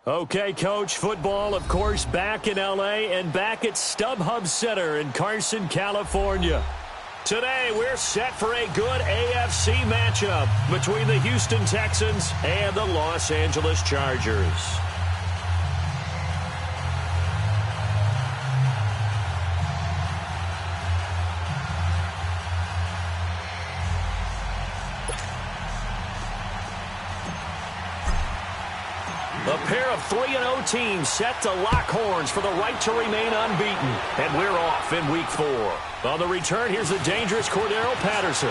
Okay, Coach, football, of course, back in L.A. and back at StubHub Center in Carson, California. Today, we're set for a good AFC matchup between the Houston Texans and the Los Angeles Chargers. A pair of 3-0 teams set to lock horns for the right to remain unbeaten. And we're off in Week 4. On the return, here's the dangerous Cordero Patterson.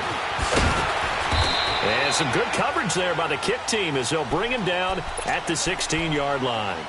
And some good coverage there by the kick team as they'll bring him down at the 16-yard line.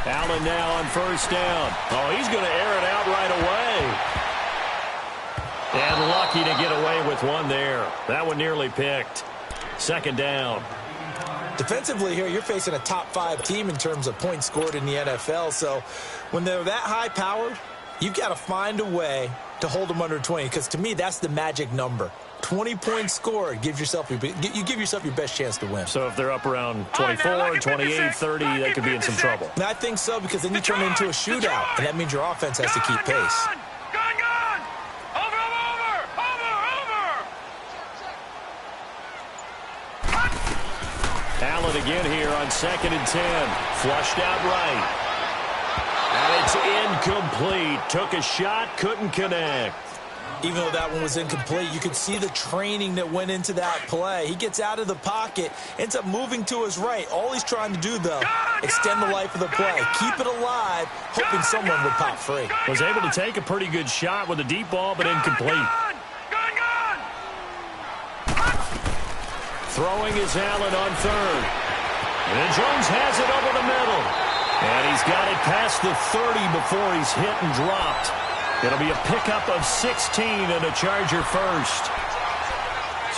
Allen now on first down. Oh, he's going to air it out right away. And lucky to get away with one there. That one nearly picked. Second down. Defensively here, you're facing a top-5 team in terms of points scored in the NFL. So when they're that high-powered, you've got to find a way to hold them under 20. Because to me, that's the magic number. 20 points scored, you give yourself your best chance to win. So if they're up around 24, 28, 30, they could be in some trouble. And I think so, because then you turn it into a shootout, and that means your offense has to keep pace. Allen again here on 2nd and 10. Flushed out right. And it's incomplete. Took a shot, couldn't connect. Even though that one was incomplete, you could see the training that went into that play. He gets out of the pocket, ends up moving to his right. All he's trying to do, though, extend the life of the play. Keep it alive, hoping someone would pop free. Was able to take a pretty good shot with a deep ball, but incomplete. Throwing is Allen on 3rd. And Jones has it over the middle. And he's got it past the 30 before he's hit and dropped. It'll be a pickup of 16 and a Charger first.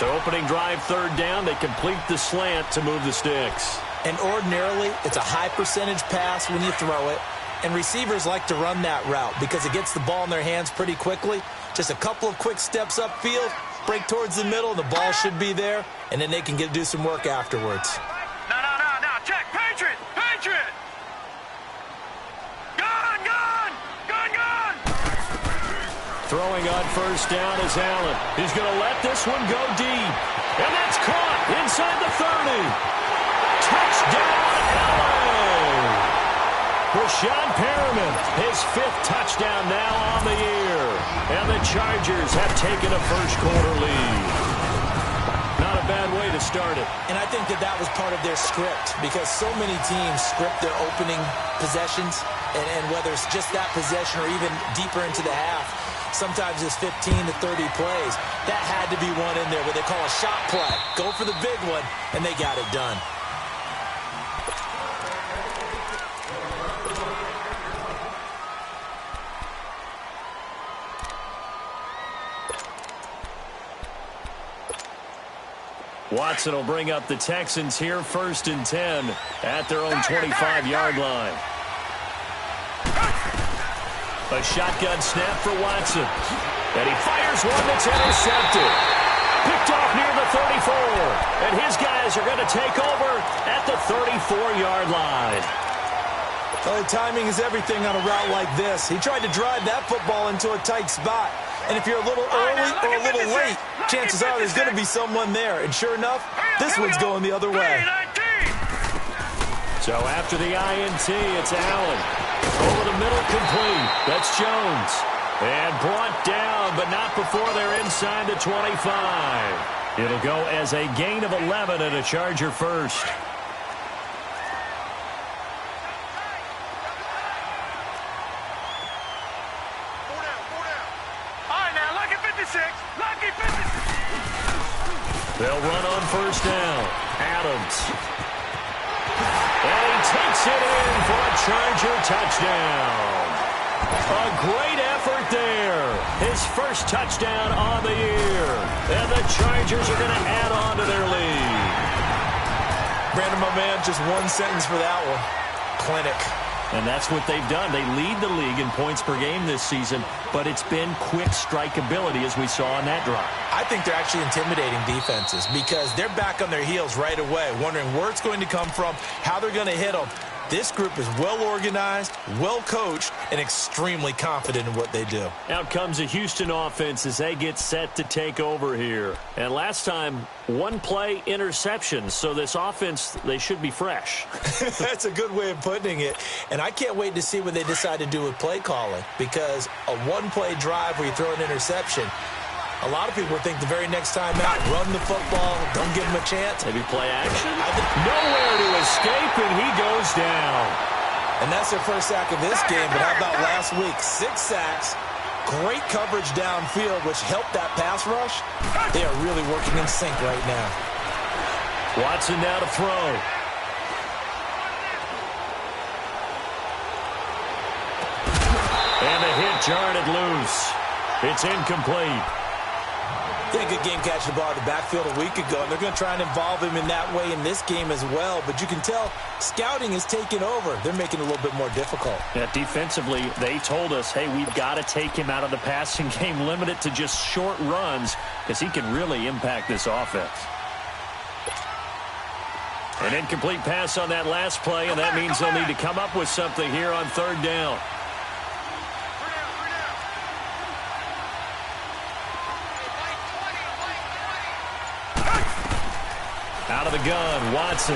So opening drive 3rd down, they complete the slant to move the sticks. And ordinarily, it's a high percentage pass when you throw it. And receivers like to run that route because it gets the ball in their hands pretty quickly. Just a couple of quick steps upfield, break towards the middle, the ball should be there, and then they can do some work afterwards. No, check, Patriot! Throwing on first down is Allen. He's going to let this one go deep. And that's caught inside the 30. Touchdown, Allen! Rashawn Perriman, his 5th touchdown now on the year. And the Chargers have taken a first-quarter lead. Not a bad way to start it. And I think that was part of their script because so many teams script their opening possessions, and whether it's just that possession or even deeper into the half, sometimes it's 15 to 30 plays. That had to be one in there where they call a shot play. Go for the big one, and they got it done. Watson will bring up the Texans here 1st and 10 at their own 25-yard line. A shotgun snap for Watson. And he fires one that's intercepted. Picked off near the 34. And his guys are going to take over at the 34-yard line. Well, timing is everything on a route like this. He tried to drive that football into a tight spot. And if you're a little early or a little late, chances are there's going to be someone there. And sure enough, this one's going the other way. So after the INT, it's Allen. Over the middle, complete. That's Jones. And brought down, but not before they're inside the 25. It'll go as a gain of 11 and a Charger first. They'll run on first down. Adams. And he takes it in for a Charger touchdown. A great effort there. His first touchdown on the year. And the Chargers are going to add on to their lead. Brandon, my man, just one sentence for that one. Clinic. And that's what they've done. They lead the league in points per game this season, but it's been quick strikeability as we saw on that drive. I think they're actually intimidating defenses because they're back on their heels right away, wondering where it's going to come from, how they're going to hit them. This group is well-organized, well-coached, and extremely confident in what they do. Out comes a Houston offense as they get set to take over here. And last time, one-play interception, so this offense, they should be fresh. That's a good way of putting it. And I can't wait to see what they decide to do with play calling because a one-play drive where you throw an interception, a lot of people think the very next time out, run the football, don't give them a chance. Maybe play action? Nowhere to escape, and he goes down. And that's their first sack of this game, but how about last week? 6 sacks, great coverage downfield, which helped that pass rush. They are really working in sync right now. Watson now to throw. And the hit jarred it loose. It's incomplete. They had a good game catching the ball in the backfield a week ago, and they're going to try and involve him in that way in this game as well. But you can tell scouting is taking over. They're making it a little bit more difficult. Yeah, defensively, they told us, hey, we've got to take him out of the passing game, limit it to just short runs, because he can really impact this offense. An incomplete pass on that last play, and that means they'll need to come up with something here on third down. Out of the gun, Watson.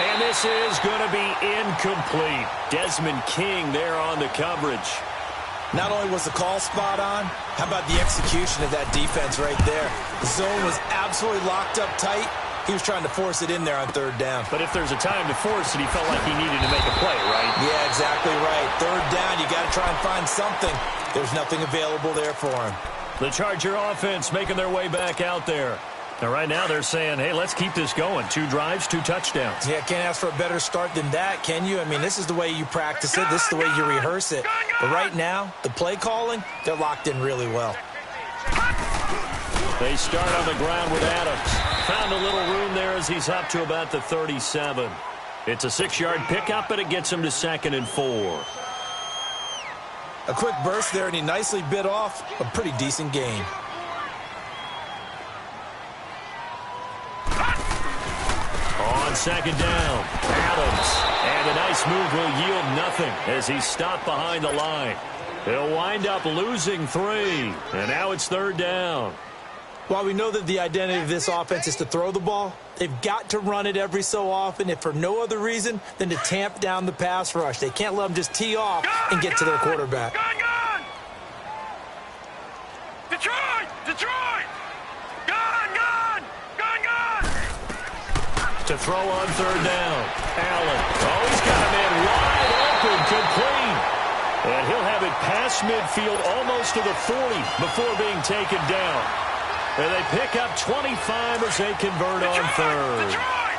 And this is going to be incomplete. Desmond King there on the coverage. Not only was the call spot on, how about the execution of that defense right there? The zone was absolutely locked up tight. He was trying to force it in there on third down. But if there's a time to force it, he felt like he needed to make a play, right? Yeah, exactly right. Third down, you got to try and find something. There's nothing available there for him. The Charger offense making their way back out there. And right now they're saying, hey, let's keep this going. 2 drives, 2 touchdowns. Yeah, can't ask for a better start than that, can you? I mean, this is the way you practice it. This is the way you rehearse it. But right now, the play calling, they're locked in really well. They start on the ground with Adams. Found a little room there as he's up to about the 37. It's a 6-yard pickup, and it gets him to 2nd and 4. A quick burst there, and he nicely bit off a pretty decent gain. On 2nd down, Adams. And a nice move will yield nothing as he's stopped behind the line. They'll wind up losing 3. And now it's 3rd down. While we know that the identity of this offense is to throw the ball, they've got to run it every so often, if for no other reason than to tamp down the pass rush. They can't let them just tee off and get to their quarterback. Gun! Detroit! Detroit! Gun! To throw on 3rd down. Allen. Oh, he's got a man wide open, complete. And he'll have it past midfield almost to the 40 before being taken down. And they pick up 25 as they convert on 3rd. Detroit!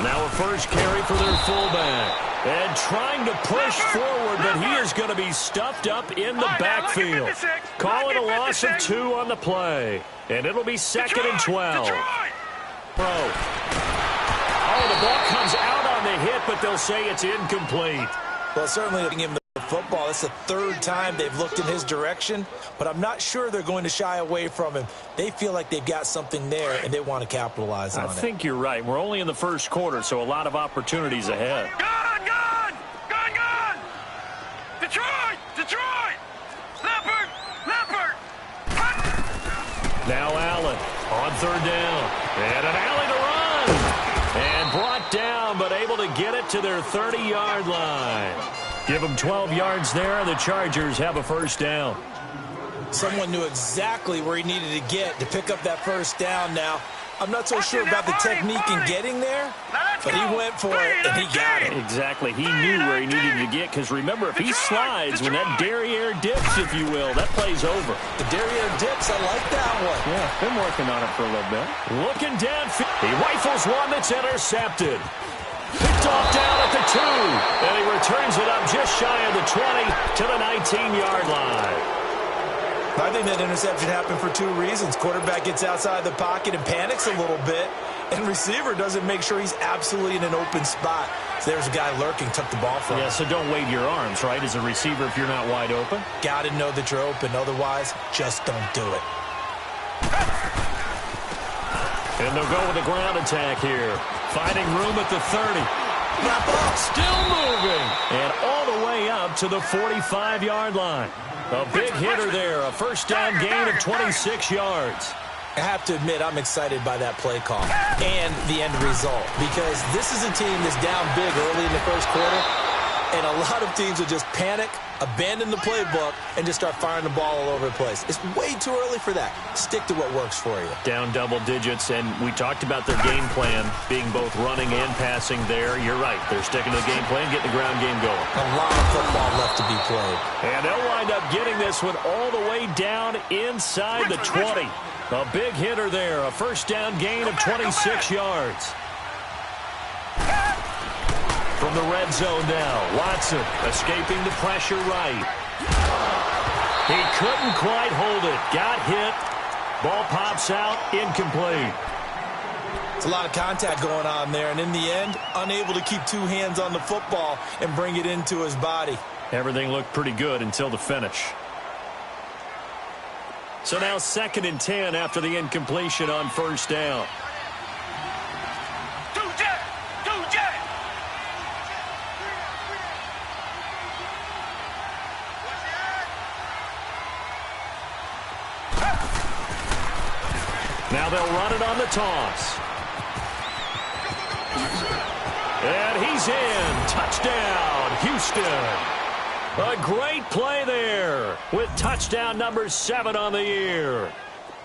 Now a first carry for their fullback. And trying to push forward, but he is going to be stuffed up in the backfield. Calling a loss of 2 on the play. And it'll be 2nd and 12. Pro. Oh, the ball comes out on the hit, but they'll say it's incomplete. Well, certainly giving him the football. That's the 3rd time they've looked in his direction, but I'm not sure they're going to shy away from him. They feel like they've got something there, and they want to capitalize on it. I think you're right. We're only in the 1st quarter, so a lot of opportunities ahead. Gun! Detroit! Leopard! Now Allen on 3rd down. And an alley to run. And brought down, but able to get it to their 30-yard line. Give them 12 yards there. The Chargers have a 1st down. Someone knew exactly where he needed to get to pick up that 1st down now. I'm not so sure about the technique in getting there, But he went for it, and he got it. Exactly. He knew where he needed to get, because remember, if he slides, when that derriere dips, if you will, that play's over. The derriere dips, I like that one. Yeah, been working on it for a little bit. Looking downfield. He rifles one that's intercepted. Picked off down at the 2, and he returns it up just shy of the 20 to the 19-yard line. I think that interception happened for 2 reasons. Quarterback gets outside the pocket and panics a little bit, and receiver doesn't make sure he's absolutely in an open spot. So there's a guy lurking, took the ball from him. Yeah, so don't wave your arms, right, as a receiver if you're not wide open. Got to know that you're open. Otherwise, just don't do it. And they'll go with a ground attack here. Finding room at the 30. Still moving. And all the way up to the 45-yard line. A big hitter there. A first down gain of 26 yards. I have to admit, I'm excited by that play call and the end result, because this is a team that's down big early in the first quarter, and a lot of teams will just panic, abandon the playbook, and just start firing the ball all over the place. It's way too early for that. Stick to what works for you. Down double digits, and we talked about their game plan being both running and passing there. You're right. They're sticking to the game plan, getting the ground game going. A lot of football left to be played. And they'll wind up getting this one all the way down inside the 20. A big hitter there. A first down gain of 26 yards. From the red zone now, Watson escaping the pressure right. He couldn't quite hold it. Got hit. Ball pops out, incomplete. It's a lot of contact going on there, and in the end, unable to keep 2 hands on the football and bring it into his body. Everything looked pretty good until the finish. So now 2nd and 10 after the incompletion on first down. Now they'll run it on the toss. And he's in. Touchdown, Houston. A great play there with touchdown number 7 on the year.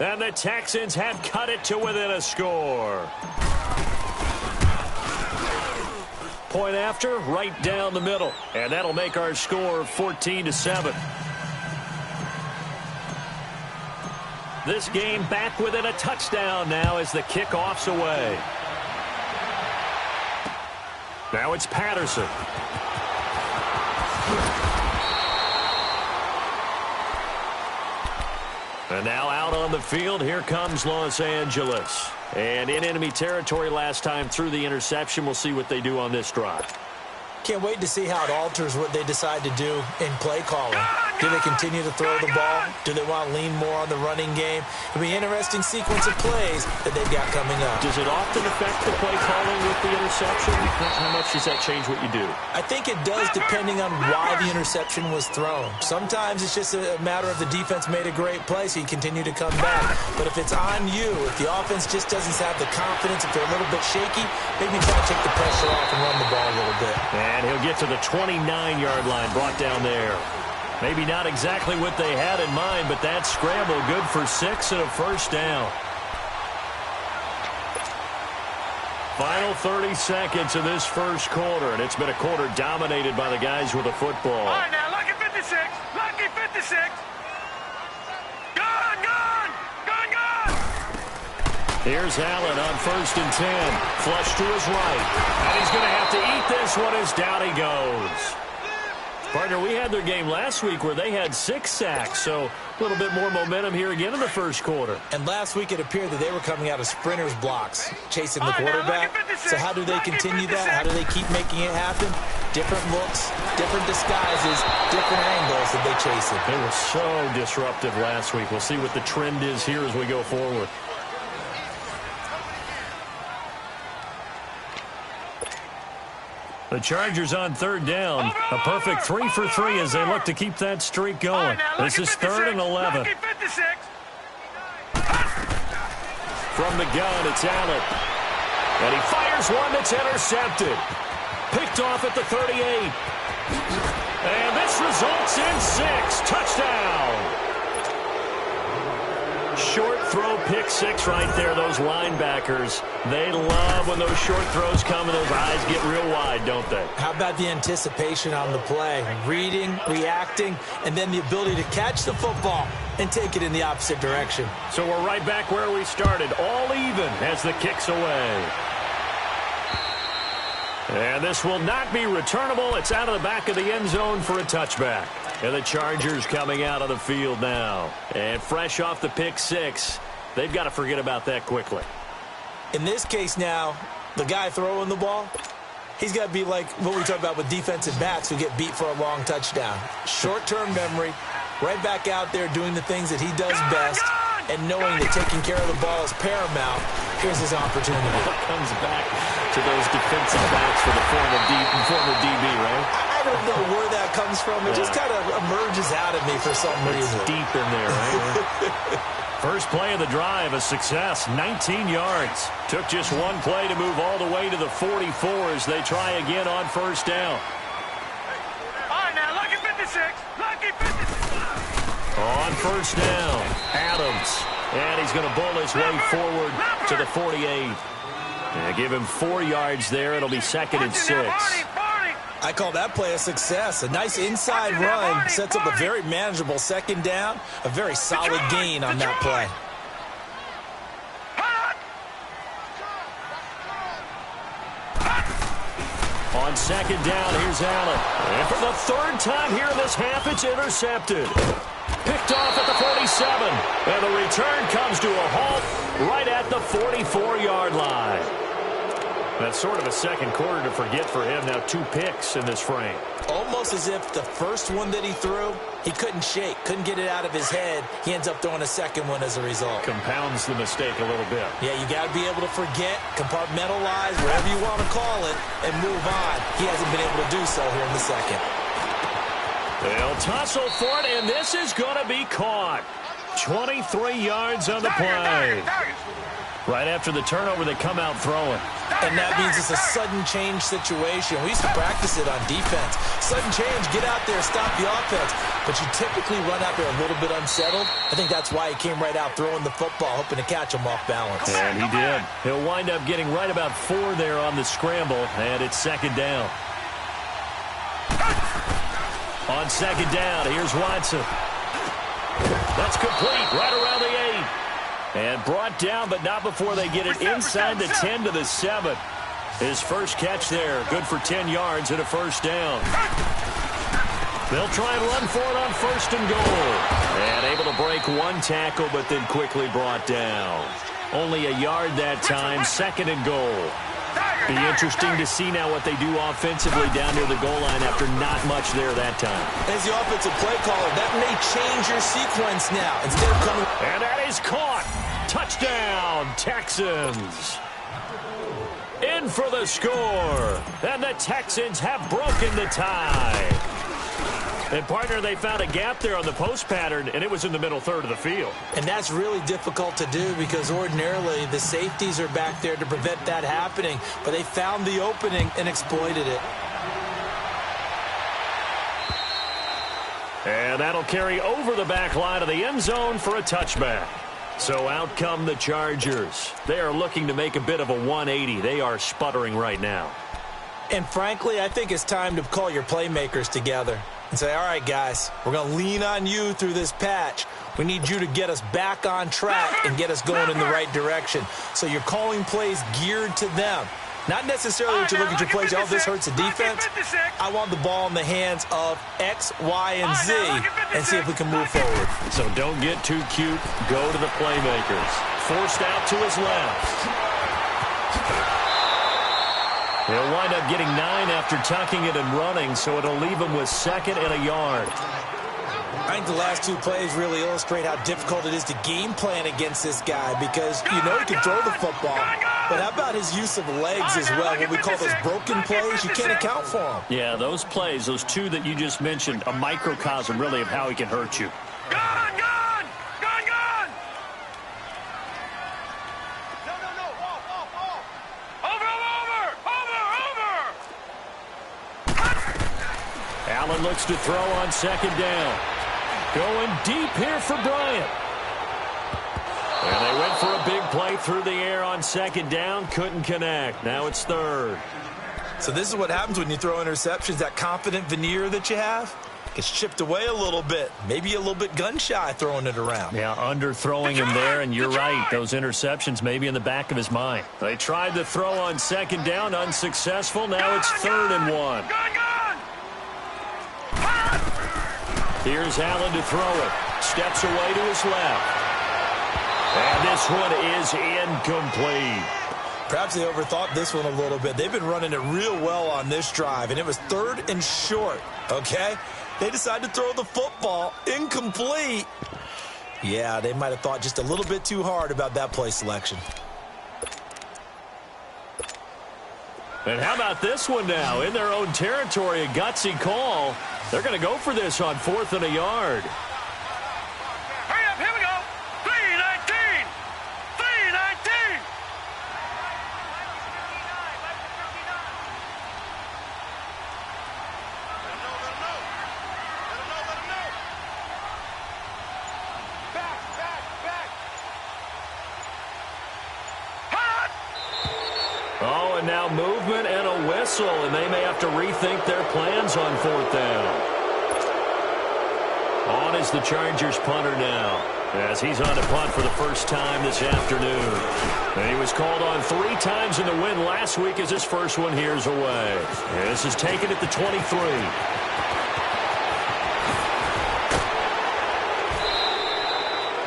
And the Texans have cut it to within a score. Point after, right down the middle. And that'll make our score 14-7. This game back within a touchdown now as the kickoff's away. Now it's Patterson. And now out on the field, here comes Los Angeles. And in enemy territory last time through the interception. We'll see what they do on this drive. Can't wait to see how it alters what they decide to do in play calling. Do they continue to throw the ball? Do they want to lean more on the running game? It'll be an interesting sequence of plays that they've got coming up. Does it often affect the play calling with the interception? How much does that change what you do? I think it does, depending on why the interception was thrown. Sometimes it's just a matter of the defense made a great play, so you continue to come back. But if it's on you, if the offense just doesn't have the confidence, if they're a little bit shaky, maybe try to take the pressure off and run the ball a little bit. And he'll get to the 29-yard line, brought down there. Maybe not exactly what they had in mind, but that scramble good for 6 and a first down. Final 30 seconds of this first quarter, and it's been a quarter dominated by the guys with the football. All right, now, lucky 56. Lucky 56. Gone, gone. Gone, gone. Here's Allen on 1st and 10. Flush to his right. And he's going to have to eat this one as down he goes. Partner, we had their game last week where they had 6 sacks, so a little bit more momentum here again in the first quarter. And last week it appeared that they were coming out of sprinters blocks, chasing the quarterback. So how do they continue that? How do they keep making it happen? Different looks, different disguises, different angles that they chase it. They were so disruptive last week. We'll see what the trend is here as we go forward. The Chargers on 3rd down. A perfect 3 for 3 as they look to keep that streak going. This is 3rd and 11. From the gun, it's Allen. And he fires one that's intercepted. Picked off at the 38. And this results in 6. Touchdown. Short throw pick six right there. Those linebackers, they love when those short throws come and those eyes get real wide, don't they? How about the anticipation on the play? Reading, reacting, and then the ability to catch the football and take it in the opposite direction. So we're right back where we started, all even as the kick's away. And this will not be returnable. It's out of the back of the end zone for a touchback. And the Chargers coming out of the field now. And fresh off the pick six, they've got to forget about that quickly. In this case now, the guy throwing the ball, he's got to be like what we talk about with defensive backs who get beat for a long touchdown. Short-term memory, right back out there doing the things that he does best, and knowing that taking care of the ball is paramount. Here's his opportunity. Comes back to those defensive backs for the former DB, right? I don't know where that comes from. It just kind of emerges out of me for some reason. It's deep in there, right? First play of the drive, a success, 19 yards. Took just one play to move all the way to the 44 as they try again on first down. All right, now, lucky 56. Lucky 56. On first down, Adams. And he's going to bull his way forward to the 48. And give him 4 yards there. It'll be second and 6. I call that play a success. A nice inside run sets up a very manageable second down. A very solid gain on that play. On second down, here's Allen. And for the third time here in this half, it's intercepted. Picked off at the 47. And the return comes to a halt right at the 44-yard line. That's sort of a second quarter to forget for him. Now 2 picks in this frame. Almost as if the first one that he threw, he couldn't shake, couldn't get it out of his head. He ends up throwing a second one as a result. Compounds the mistake a little bit. Yeah, you got to be able to forget, compartmentalize, whatever you want to call it, and move on. He hasn't been able to do so here in the second. They'll tussle for it, and this is going to be caught. 23 yards on the play. Right after the turnover, they come out throwing. And that means it's a sudden change situation. We used to practice it on defense. Sudden change, get out there, stop the offense. But you typically run out there a little bit unsettled. I think that's why he came right out throwing the football, hoping to catch him off balance. And he did. He'll wind up getting right about 4 there on the scramble, and it's second down. On second down, here's Watson. That's complete, right around the 8. And brought down, but not before they get it inside the 10 to the 7. His first catch there, good for 10 yards and a first down. They'll try and run for it on first and goal. And able to break 1 tackle, but then quickly brought down. Only a yard that time, second and goal. Be interesting to see now what they do offensively down near the goal line after not much there that time. As the offensive play caller, that may change your sequence now. Instead of coming... And that is caught. Touchdown, Texans. In for the score. And the Texans have broken the tie. And, partner, they found a gap there on the post pattern, and it was in the middle third of the field. And that's really difficult to do because ordinarily the safeties are back there to prevent that happening. But they found the opening and exploited it. And that'll carry over the back line of the end zone for a touchback. So out come the Chargers. They are looking to make a bit of a 180. They are sputtering right now. And frankly, I think it's time to call your playmakers together and say, all right, guys, we're going to lean on you through this patch. We need you to get us back on track and get us going in the right direction. So you're calling plays geared to them. Not necessarily that you look at your plays, oh, this hurts the defense. I want the ball in the hands of X, Y, and Z and see if we can move forward. So don't get too cute. Go to the playmakers. Forced out to his left. He'll wind up getting 9 after tucking it and running, so it'll leave him with second and a yard. I think the last 2 plays really illustrate how difficult it is to game plan against this guy because you know he can throw the football, but how about his use of legs as well? What we call those broken plays, you can't account for them. Yeah, those plays, those 2 that you just mentioned, a microcosm really of how he can hurt you. Gone! Gone! Gone! Gone! No! Over! Allen looks to throw on second down. Going deep here for Bryant. And they went for a big play through the air on second down. Couldn't connect. Now it's third. So this is what happens when you throw interceptions. That confident veneer that you have gets chipped away a little bit. Maybe a little bit gun-shy throwing it around. Yeah, underthrowing him there, and you're right. Those interceptions may be in the back of his mind. They tried to throw on second down, unsuccessful. Now it's 3rd and 1. Here's Allen to throw it. Steps away to his left. And this one is incomplete. Perhaps they overthought this one a little bit. They've been running it real well on this drive, and it was 3rd and short, okay? They decided to throw the football incomplete. Yeah, they might have thought just a little bit too hard about that play selection. And how about this one now? In their own territory, a gutsy call. They're going to go for this on 4th and a yard. Hurry up, here we go. 3:19. 3:19. Oh, and now movement and a whistle, and they may have to rethink their plans on 4th down. On is the Chargers punter now, as he's on to punt for the first time this afternoon. And he was called on 3 times in the win last week as his first one here's away. And this is taken at the 23.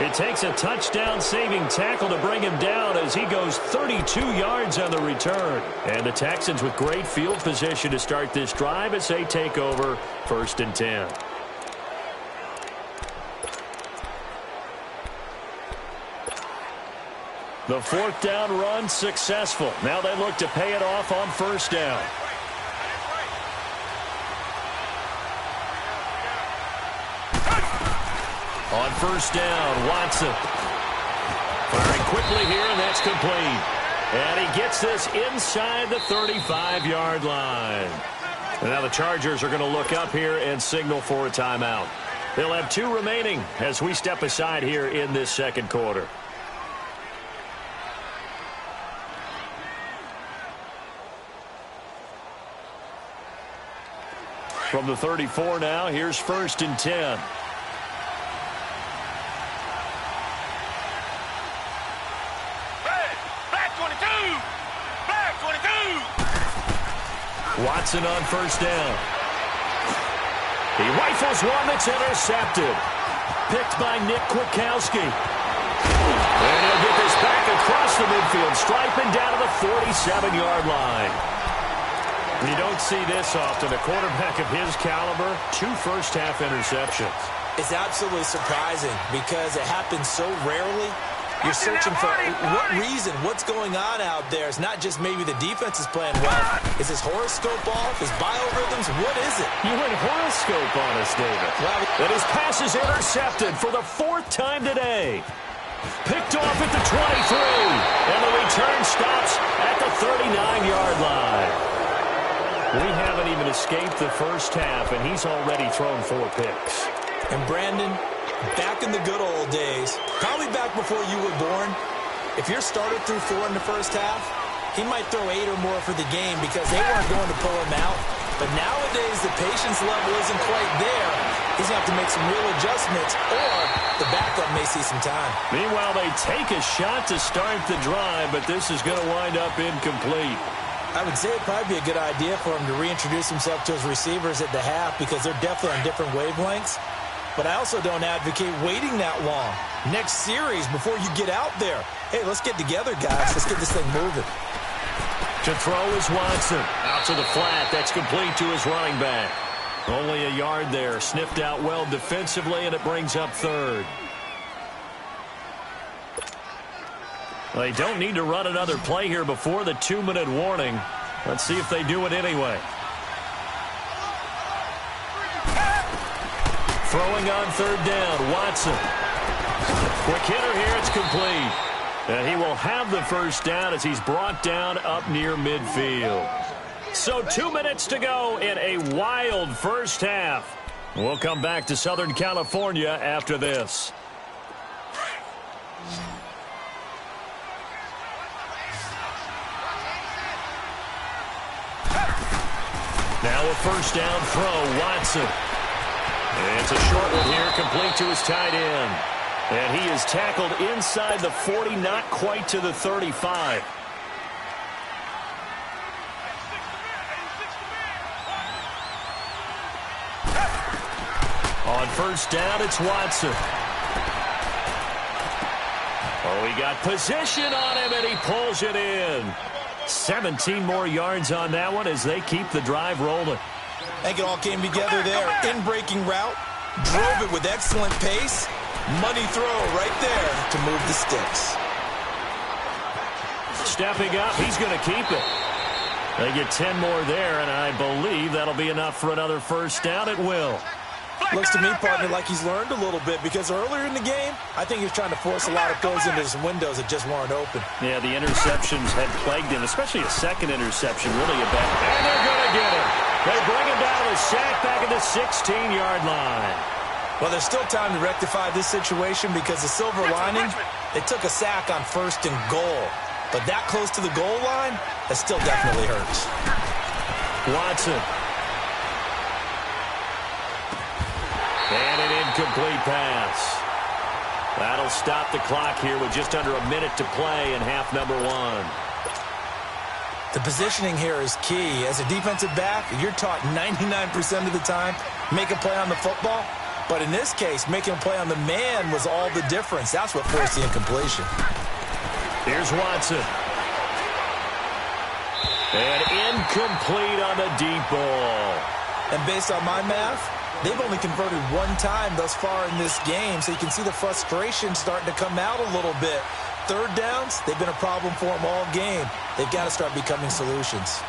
It takes a touchdown-saving tackle to bring him down as he goes 32 yards on the return. And the Texans with great field position to start this drive as they take over 1st and 10. The 4th down run successful. Now they look to pay it off on 1st down. On 1st down, Watson. Firing quickly here, and that's complete. And he gets this inside the 35-yard line. And now the Chargers are going to look up here and signal for a timeout. They'll have 2 remaining as we step aside here in this second quarter. From the 34 now, here's 1st and 10. Watson on 1st down. He rifles one that's intercepted. Picked by Nick Kwiatkowski. And he'll get this back across the midfield, striping down to the 47-yard line. You don't see this often. A quarterback of his caliber, 2 first-half interceptions. It's absolutely surprising because it happens so rarely. You're searching for what reason, what's going on out there. It's not just maybe the defense is playing well. Is his horoscope off? His biorhythms? What is it? You went horoscope on us, David. Well, and his pass is intercepted for the 4th time today. Picked off at the 23. And the return stops at the 39-yard line. We haven't even escaped the first half, and he's already thrown 4 picks. And Brandon, back in the good old days, probably back before you were born, if your starter threw 4 in the first half, he might throw 8 or more for the game because they weren't going to pull him out. But nowadays, the patience level isn't quite there. He's going to have to make some real adjustments, or the backup may see some time. Meanwhile, they take a shot to start the drive, but this is going to wind up incomplete. I would say it'd probably be a good idea for him to reintroduce himself to his receivers at the half because they're definitely on different wavelengths. But I also don't advocate waiting that long. Next series, before you get out there, hey, let's get together, guys. Let's get this thing moving. To throw is Watson. Out to the flat. That's complete to his running back. Only a yard there. Sniffed out well defensively, and it brings up 3rd. They don't need to run another play here before the 2-minute warning. Let's see if they do it anyway. Throwing on 3rd down, Watson. Quick hitter here, it's complete. And he will have the first down as he's brought down up near midfield. So 2 minutes to go in a wild first half. We'll come back to Southern California after this. Now a first down throw, Watson. It's a short one here, complete to his tight end. And he is tackled inside the 40, not quite to the 35. On first down, it's Watson. Oh, he got position on him, and he pulls it in. 17 more yards on that one as they keep the drive rolling. I think it all came together there. In-breaking route, drove it with excellent pace. Money throw right there to move the sticks. Stepping up, he's going to keep it. They get 10 more there, and I believe that'll be enough for another first down. It will. Looks to me, partner, like he's learned a little bit, because earlier in the game, I think he was trying to force a lot of throws into some windows that just weren't open. Yeah, the interceptions had plagued him, especially a second interception, really a bad. And they're going to get him. They bring him down with a sack back at the 16-yard line. Well, there's still time to rectify this situation, because the silver lining, they took a sack on first and goal. But that close to the goal line, that still definitely hurts. Watson. And an incomplete pass. That'll stop the clock here with just under a minute to play in half number one. The positioning here is key. As a defensive back, you're taught 99% of the time, make a play on the football. But in this case, making a play on the man was all the difference. That's what forced the incompletion. Here's Watson. And incomplete on the deep ball. And based on my math, they've only converted one time thus far in this game, so you can see the frustration starting to come out a little bit. Third downs, they've been a problem for them all game. They've got to start becoming solutions.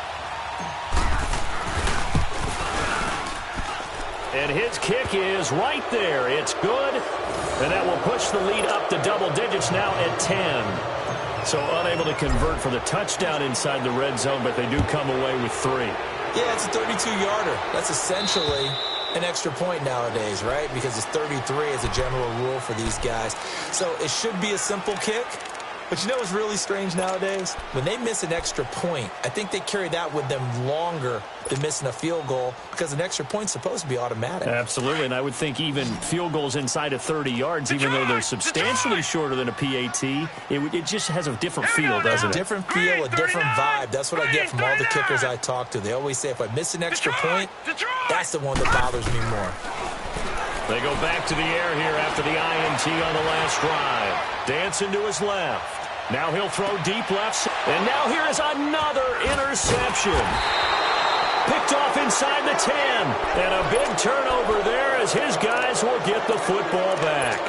And his kick is right there. It's good, and that will push the lead up to double digits now at 10. So unable to convert for the touchdown inside the red zone, but they do come away with 3. Yeah, it's a 32-yarder. That's essentially an extra point nowadays, right? Because it's 33 as a general rule for these guys. So it should be a simple kick. But you know what's really strange nowadays? When they miss an extra point, I think they carry that with them longer than missing a field goal, because an extra point's supposed to be automatic. Absolutely, and I would think even field goals inside of 30 yards, even though they're substantially shorter than a PAT, it just has a different feel, doesn't it? Different feel, a different vibe. That's what I get from all the kickers I talk to. They always say, if I miss an extra point, that's the one that bothers me more. They go back to the air here after the INT on the last drive. Dancing to his left. Now he'll throw deep left. And now here is another interception. Picked off inside the 10. And a big turnover there as his guys will get the football back.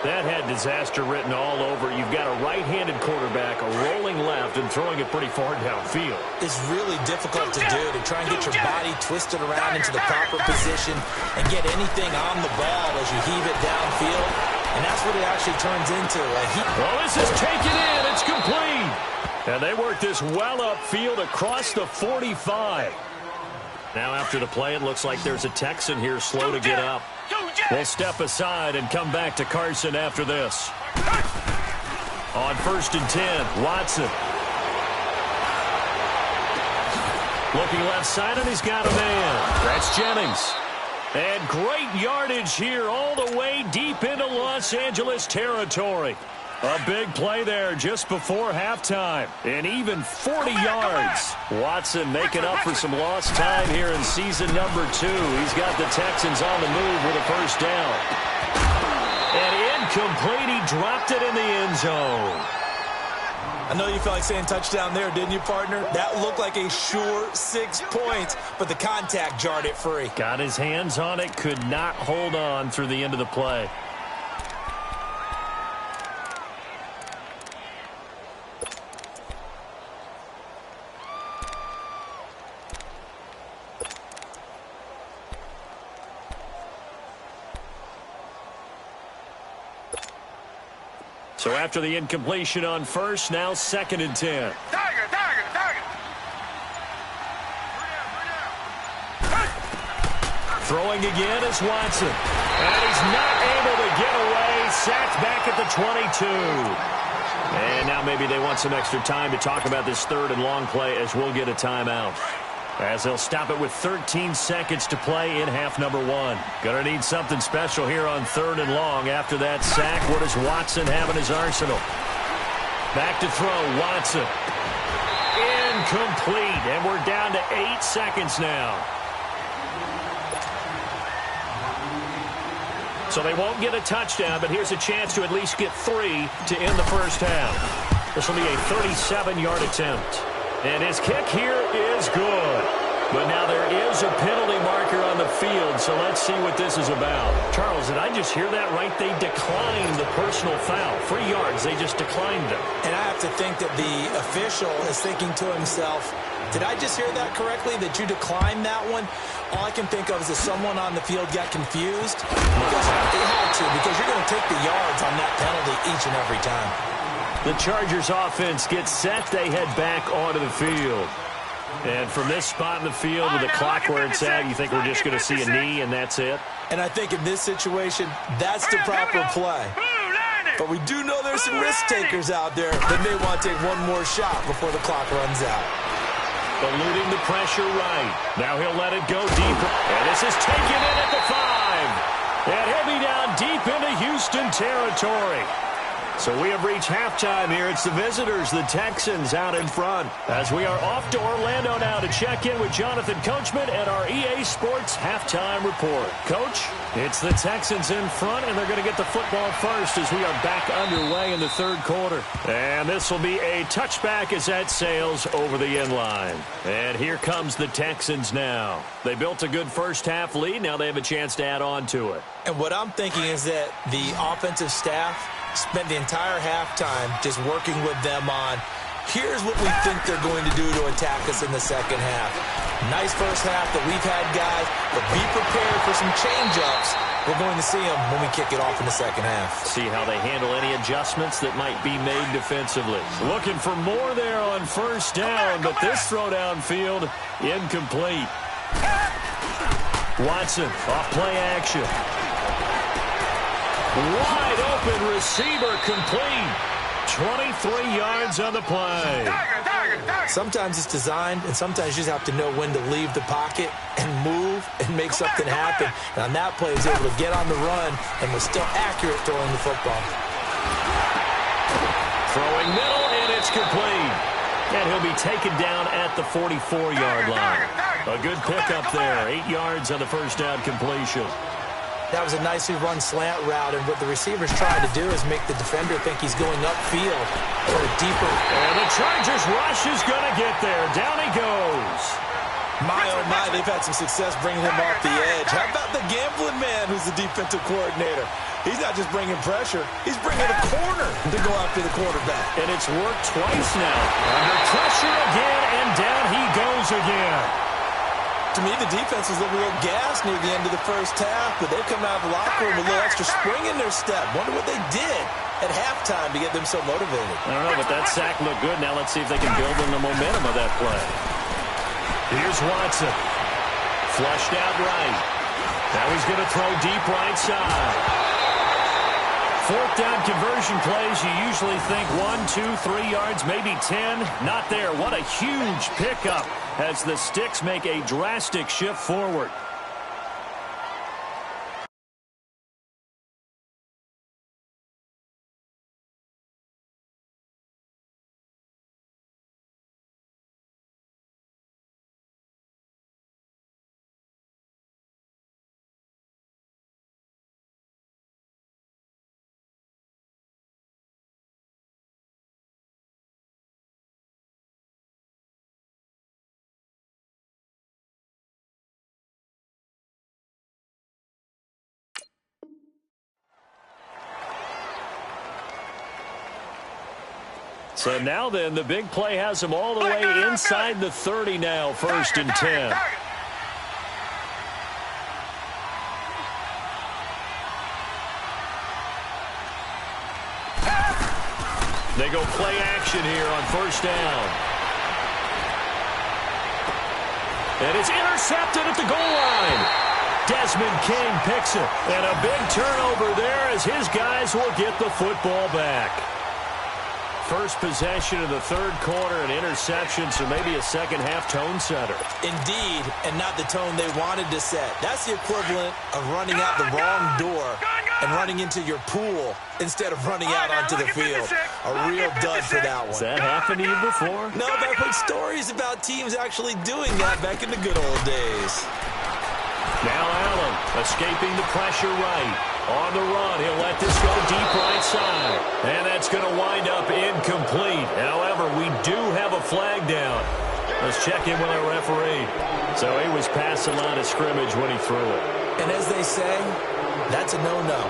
That had disaster written all over. You've got a right-handed quarterback, a rolling left, and throwing it pretty far downfield. It's really difficult to do, to try and get your body twisted around into the proper position and get anything on the ball as you heave it downfield. And that's what it actually turns into. Well, this is taken in. It's complete. And they work this well upfield across the 45. Now after the play, it looks like there's a Texan here slow to get up. We'll step aside and come back to Carson after this. On first and 10, Watson. Looking left side, and he's got a man. That's Jennings. And great yardage here all the way deep into Los Angeles territory. A big play there just before halftime. And even 40 yards. Watson making up for some lost time here in season number 2. He's got the Texans on the move with a first down. And incomplete. He dropped it in the end zone. I know you felt like saying touchdown there, didn't you, partner? That looked like a sure 6 points, but the contact jarred it free. Got his hands on it, could not hold on through the end of the play. So after the incompletion on first, now second and 10. Tiger. Throwing again is Watson. And he's not able to get away. Sacked back at the 22. And now maybe they want some extra time to talk about this third and long play as we'll get a timeout. as they'll stop it with 13 seconds to play in half number 1. Gonna need something special here on 3rd and long after that sack. What does Watson have in his arsenal? Back to throw, Watson. Incomplete, and we're down to 8 seconds now. So they won't get a touchdown, but here's a chance to at least get 3 to end the first half. This will be a 37-yard attempt. And his kick here is good. But now there is a penalty marker on the field, so let's see what this is about. Charles, did I just hear that right? They declined the personal foul. 3 yards, they just declined it. And I have to think that the official is thinking to himself, did I just hear that correctly, that you declined that one? All I can think of is that someone on the field got confused. Because they had to, because you're going to take the yards on that penalty each and every time. The Chargers offense gets set. They head back onto the field. And from this spot in the field with the clock where it's at, you think we're just going to see a knee and that's it? And I think in this situation, that's the proper play. But we do know there's some risk takers out there that may want to take one more shot before the clock runs out. Eluding the pressure right. Now he'll let it go deeper. And this is taken in at the 5. And he'll be down deep into Houston territory. So we have reached halftime here. It's the visitors, the Texans, out in front. As we are off to Orlando now to check in with Jonathan Coachman and our EA Sports halftime report. Coach, it's the Texans in front, and they're going to get the football first as we are back underway in the 3rd quarter. And this will be a touchback as that sails over the end line. And here comes the Texans now. They built a good first half lead. Now they have a chance to add on to it. And what I'm thinking is that the offensive staff spent the entire halftime just working with them on, here's what we think they're going to do to attack us in the second half. Nice first half that we've had, guys, but be prepared for some change-ups. We're going to see them when we kick it off in the second half. See how they handle any adjustments that might be made defensively. Looking for more there on first down, but this throw downfield incomplete. Watson off play action. Wide open receiver complete. 23 yards on the play. Sometimes it's designed, and sometimes you just have to know when to leave the pocket and move and make something happen. And on that play, he was able to get on the run and was still accurate throwing the football. Throwing middle, and it's complete. And he'll be taken down at the 44-yard line. A good pickup there. 8 yards on the first down completion. That was a nicely run slant route, and what the receiver's trying to do is make the defender think he's going upfield or deeper. And the Chargers rush is going to get there. Down he goes. My, oh my, they've had some success bringing him off the edge. How about the gambling man who's the defensive coordinator? He's not just bringing pressure, he's bringing a corner to go after the quarterback. And it's worked twice now. Under pressure again, and down he goes again. To me, the defense was a little gassed near the end of the first half, but they come out of the locker room with a little extra spring in their step. Wonder what they did at halftime to get them so motivated. I don't know, but that sack looked good. Now let's see if they can build on the momentum of that play. Here's Watson. Flushed out right. Now he's going to throw deep right side. 4th down conversion plays, you usually think 1, 2, 3 yards, maybe 10. Not there. What a huge pickup as the Sticks make a drastic shift forward. So now then, the big play has them all the way inside the 30 now, 1st and 10. They go play action here on 1st down. And it's intercepted at the goal line. Desmond King picks it. And a big turnover there as his guys will get the football back. first possession of the third quarter, an interception, so maybe a second-half tone setter. Indeed, and not the tone they wanted to set. That's the equivalent of running out the wrong door and running into your pool instead of running out onto the field. A real dud for that one. Has that happened to you before? No, but I've heard stories about teams actually doing that back in the good old days. Now Allen escaping the pressure right. On the run, he'll let this go deep right side. And that's going to wind up incomplete. However, we do have a flag down. Let's check in with our referee. So he was past the line of scrimmage when he threw it. And as they say, that's a no-no.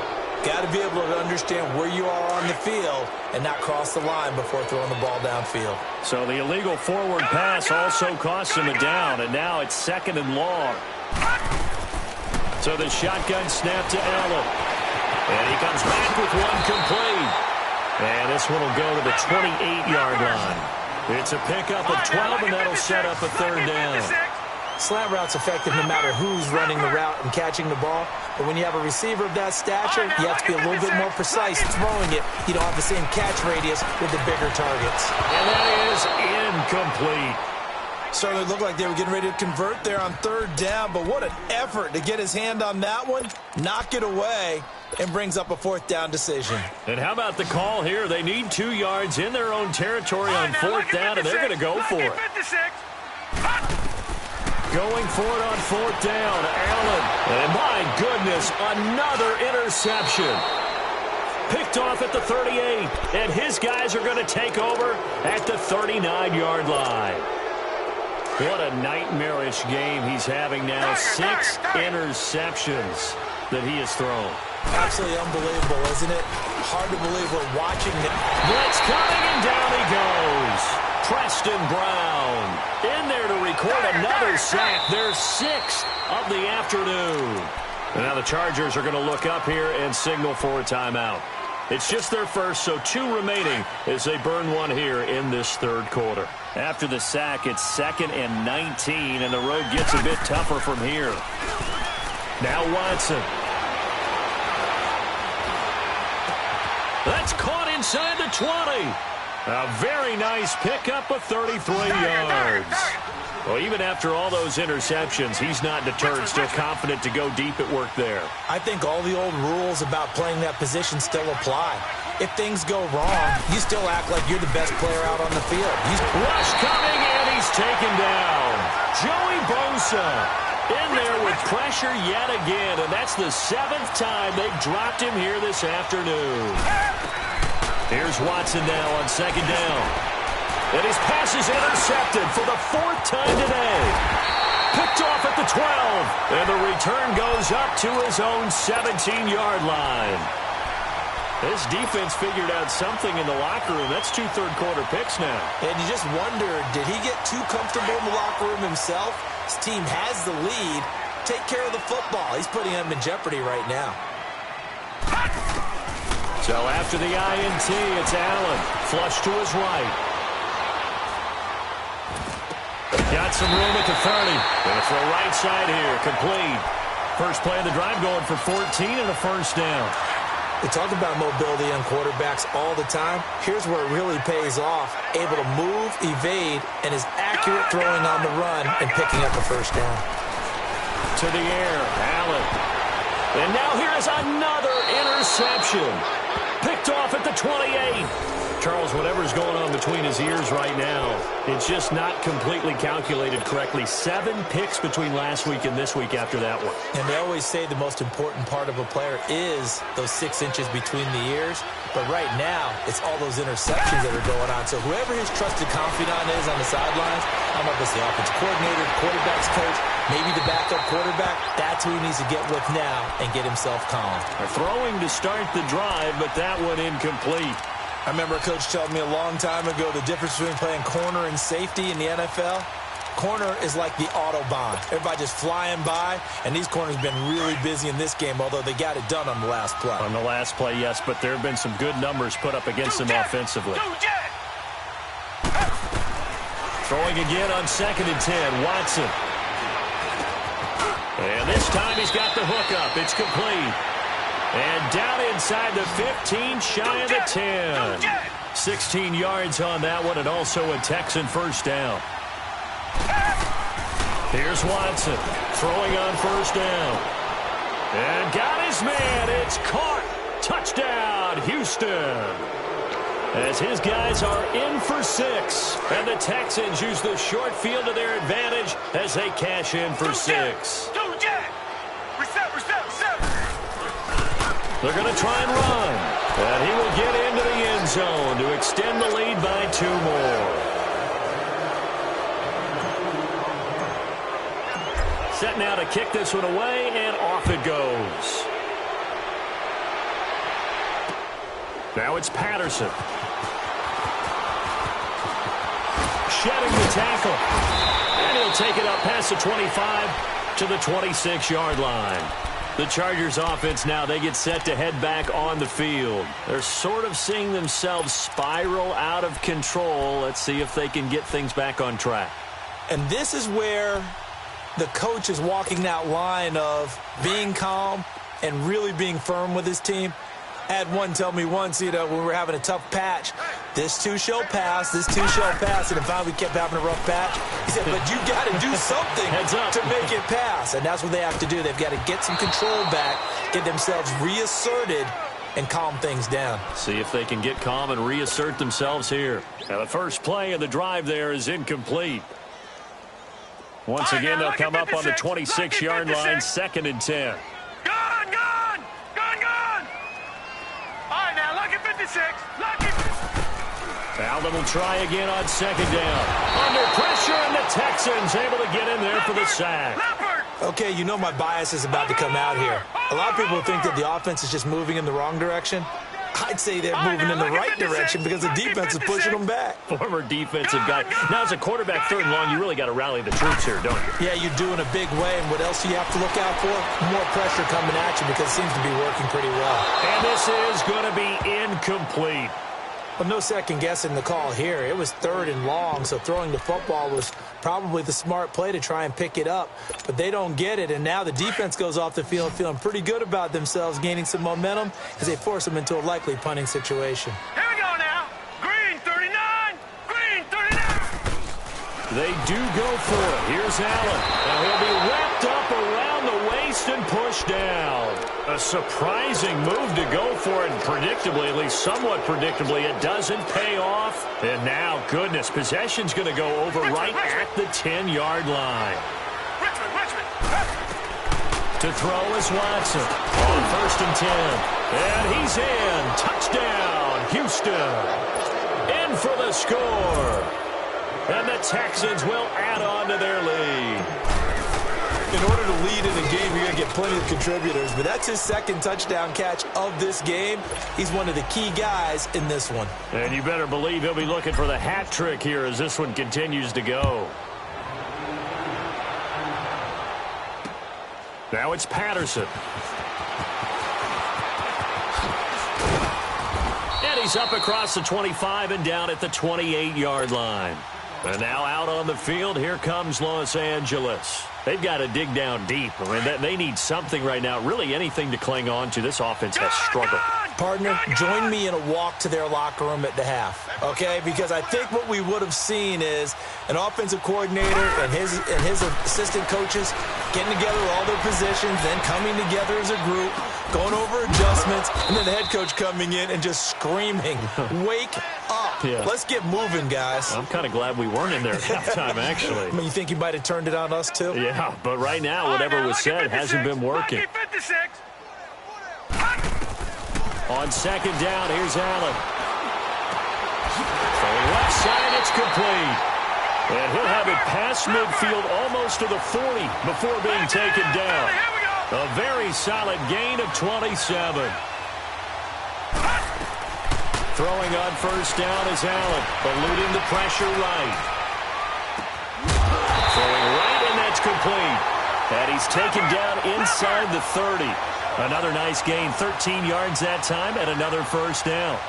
Got to be able to understand where you are on the field and not cross the line before throwing the ball downfield. So the illegal forward pass also cost him a down, and now it's 2nd and long. So the shotgun snap to Allen. And he comes back with one complete. And this one will go to the 28-yard line. It's a pickup of 12, and that'll set up a 3rd down. Slant route's effective no matter who's running the route and catching the ball. But when you have a receiver of that stature, you have to be a little bit more precise throwing it. You don't have the same catch radius with the bigger targets. And that is incomplete. Certainly looked like they were getting ready to convert there on 3rd down, but what an effort to get his hand on that one, knock it away, and brings up a 4th down decision. And how about the call here? They need 2 yards in their own territory on 4th down, and they're going to go for it. Going for it on 4th down, Allen. And my goodness, another interception. Picked off at the 38, and his guys are going to take over at the 39-yard line. What a nightmarish game he's having now. 6 interceptions that he has thrown. Absolutely unbelievable, isn't it? Hard to believe we're watching it. Blitz coming, and down he goes. Preston Brown in there to record another sack. Their 6th of the afternoon. And now the Chargers are going to look up here and signal for a timeout. It's just their first, so 2 remaining as they burn one here in this 3rd quarter. After the sack, it's 2nd and 19, and the road gets a bit tougher from here. Now Watson. That's caught inside the 20. A very nice pickup of 33 yards. Well, even after all those interceptions, he's not deterred, still confident to go deep at work there. I think all the old rules about playing that position still apply. If things go wrong, you still act like you're the best player out on the field. Rush coming, and he's taken down. Joey Bosa in there with pressure yet again, and that's the 7th time they've dropped him here this afternoon. Here's Watson now on 2nd down. And his pass is intercepted for the 4th time today. Picked off at the 12. And the return goes up to his own 17-yard line. This defense figured out something in the locker room. That's 2 third-quarter picks now. And you just wonder, did he get too comfortable in the locker room himself? His team has the lead. Take care of the football. He's putting them in jeopardy right now. So after the INT, it's Allen. Flush to his right. Got some room at the 30. Gonna throw right side here. Complete. First play of the drive going for 14 and a 1st down. We talk about mobility on quarterbacks all the time. Here's where it really pays off. Able to move, evade, and is accurate throwing on the run and picking up a 1st down. To the air, Allen. And now here is another interception. Picked off at the 28. Charles, whatever's going on between his ears right now, it's just not completely calculated correctly. 7 picks between last week and this week after that one. And they always say the most important part of a player is those 6 inches between the ears. But right now, it's all those interceptions that are going on. So whoever his trusted confidant is on the sidelines, I don't know if it's the offensive coordinator, the quarterback's coach, maybe the backup quarterback, that's who he needs to get with now and get himself calm. They're throwing to start the drive, but that one incomplete. I remember a coach telling me a long time ago the difference between playing corner and safety in the NFL. Corner is like the Autobahn. Everybody just flying by, and these corners have been really busy in this game, although they got it done on the last play. On the last play, yes, but there have been some good numbers put up against them offensively. Throwing again on 2nd and 10, Watson. And this time he's got the hook up. It's complete. And down inside the 15, shy of the 10. 16 yards on that one, and also a Texan first down. Here's Watson throwing on first down. And got his man. It's caught. Touchdown, Houston. As his guys are in for 6. And the Texans use the short field to their advantage as they cash in for 6. They're going to try and run. And he will get into the end zone to extend the lead by 2 more. Set now to kick this one away, and off it goes. Now it's Patterson. Shedding the tackle. And he'll take it up past the 25 to the 26-yard line. The Chargers offense now, they get set to head back on the field. They're sort of seeing themselves spiral out of control. Let's see if they can get things back on track. And this is where the coach is walking that line of being calm and really being firm with his team. I had one tell me once, when we were having a tough patch, this too shall pass, this too shall pass, and if finally we kept having a rough patch, he said, but you got to do something to make it pass, and that's what they have to do. They've got to get some control back, get themselves reasserted, and calm things down. See if they can get calm and reassert themselves here. Now the first play of the drive there is incomplete. Once again, they'll come up on the 26-yard line, 2nd and 10. Alden will try again on 2nd down. Under pressure, and the Texans able to get in there for the sack. Okay, you know my bias is about to come out here. A lot of people think that the offense is just moving in the wrong direction. I'd say they're moving in the right direction because the defense is pushing them back. Former defensive guy. Now, as a quarterback 3rd and long, you really got to rally the troops here, don't you? Yeah, you do in a big way. And what else do you have to look out for? More pressure coming at you because it seems to be working pretty well. And this is going to be incomplete. Well, no second guessing the call here. It was 3rd and long, so throwing the football was probably the smart play to try and pick it up. But they don't get it, and now the defense goes off the field feeling pretty good about themselves, gaining some momentum as they force them into a likely punting situation. Here we go now. Green 39. Green 39. They do go for it. Here's Allen. Now he'll be wrapped up around the waist and pushed down. A surprising move to go for it, and predictably, at least somewhat predictably, it doesn't pay off. And now, goodness, possession's going to go over right at the 10-yard line. To throw is Watson on 1st and 10. And he's in. Touchdown, Houston. In for the score. And the Texans will add on to their lead. In order to lead in a game, you're going to get plenty of contributors, but that's his 2nd touchdown catch of this game. He's one of the key guys in this one. And you better believe he'll be looking for the hat trick here as this one continues to go. Now it's Patterson. And he's up across the 25 and down at the 28-yard line. And now out on the field, here comes Los Angeles. They've got to dig down deep. I mean, they need something right now, really anything to cling on to. This offense has struggled. Partner, join me in a walk to their locker room at the half, okay? Because I think what we would have seen is an offensive coordinator and his assistant coaches getting together all their positions, then coming together as a group, going over adjustments, and then the head coach coming in and just screaming, wake up. Yeah. Let's get moving, guys. I'm kind of glad we weren't in there at halftime, actually. I mean, you think you might have turned it on us, too? Yeah, but right now, whatever was said hasn't been working. On 2nd down, here's Allen. From the left side, it's complete. And he'll have it past midfield almost to the 40 before being taken down. A very solid gain of 27. Throwing on 1st down is Allen, eluding the pressure right. Throwing right, and that's complete. And he's taken down inside the 30. Another nice gain, 13 yards that time, and another 1st down.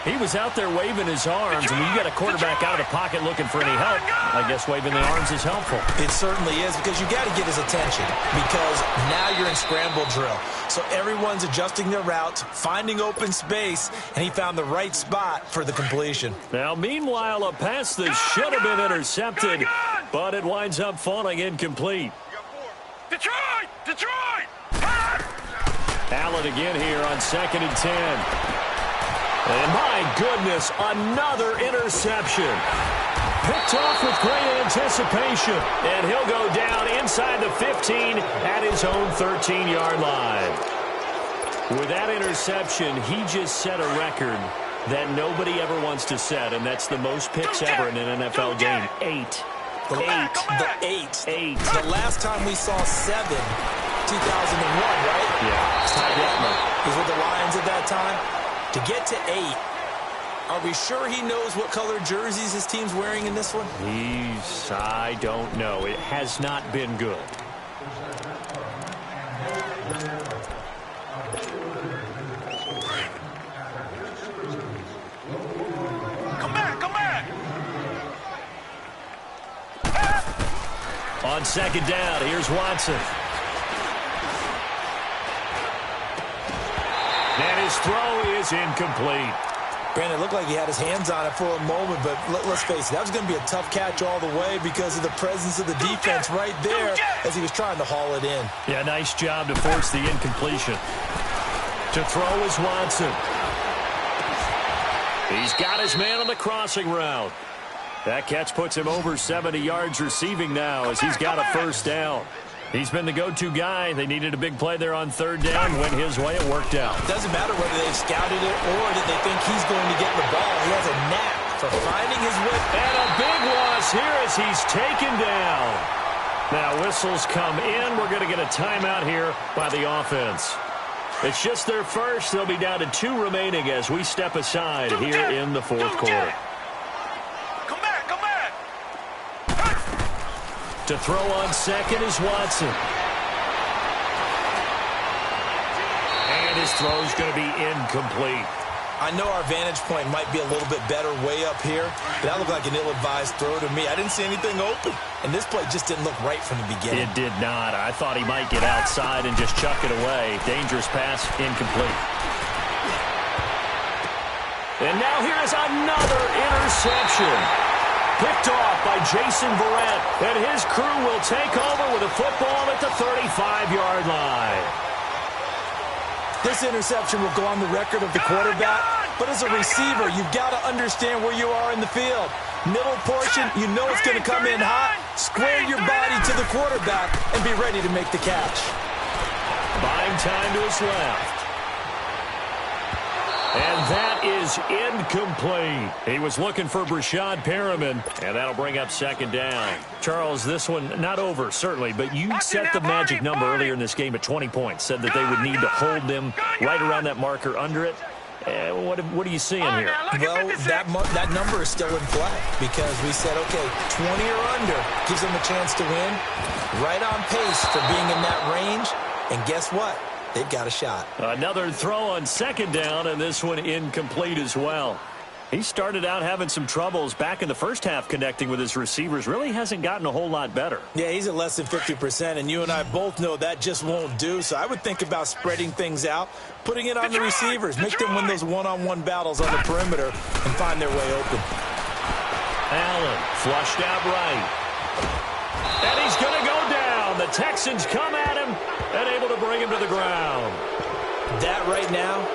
He was out there waving his arms, and when you got a quarterback out of the pocket looking for any help, I guess waving the arms is helpful. It certainly is, because you got to get his attention, because now you're in scramble drill. So everyone's adjusting their routes, finding open space, and he found the right spot for the completion. Now, meanwhile, a pass that should have been intercepted, but it winds up falling incomplete. Detroit! Detroit! Allen again here on 2nd and 10. And my goodness, another interception. Picked off with great anticipation. And he'll go down inside the 15 at his own 13-yard line. With that interception, he just set a record that nobody ever wants to set, and that's the most picks ever in an NFL game. 8. The last time we saw 7, 2001, right? Yeah. Ty Detmer. He was with the Lions at that time. To get to 8, are we sure he knows what color jerseys his team's wearing in this one? I don't know. It has not been good. Come back! On 2nd down, here's Watson. And his throw is incomplete. Brandon, it looked like he had his hands on it for a moment, but let's face it, that was going to be a tough catch all the way because of the presence of the defense right there as he was trying to haul it in. Yeah, nice job to force the incompletion. To throw is Watson. He's got his man on the crossing route. That catch puts him over 70 yards receiving now as he's got a first down. He's been the go-to guy. They needed a big play there on 3rd down. Went his way. It worked out. Doesn't matter whether they've scouted it or that they think he's going to get the ball. He has a knack for finding his way. And a big loss here as he's taken down. Now whistles come in. We're going to get a timeout here by the offense. It's just their first. They'll be down to 2 remaining as we step aside here in the 4th quarter. Come back! To throw on 2nd is Watson. And his throw's going to be incomplete. I know our vantage point might be a little bit better way up here, but that looked like an ill-advised throw to me. I didn't see anything open, and this play just didn't look right from the beginning. It did not. I thought he might get outside and just chuck it away. Dangerous pass, incomplete. And now here is another interception. Picked off by Jason Verrett, and his crew will take over with a football at the 35-yard line. This interception will go on the record of the quarterback, but as a receiver, you've got to understand where you are in the field. Middle portion, you know it's going to come in hot. Square your body to the quarterback and be ready to make the catch. Buying time to his left. And that is incomplete. He was looking for Brashad Perriman, and that'll bring up 2nd down. Charles, this one not over, certainly, but you set the magic number earlier in this game at 20 points, said that they would need to hold them right around that marker under it. What are you seeing here? Well, that number is still in play because we said, okay, 20 or under gives them a chance to win. Right on pace for being in that range, and guess what? They've got a shot. Another throw on 2nd down, and this one incomplete as well. He started out having some troubles back in the first half connecting with his receivers. Really hasn't gotten a whole lot better. Yeah, he's at less than 50%, and you and I both know that just won't do. So I would think about spreading things out, putting it on the receivers, make them win those one-on-one battles on the perimeter and find their way open. Allen flushed out right. And he's going to go down. The Texans come at him and able to bring him to the ground. That right now,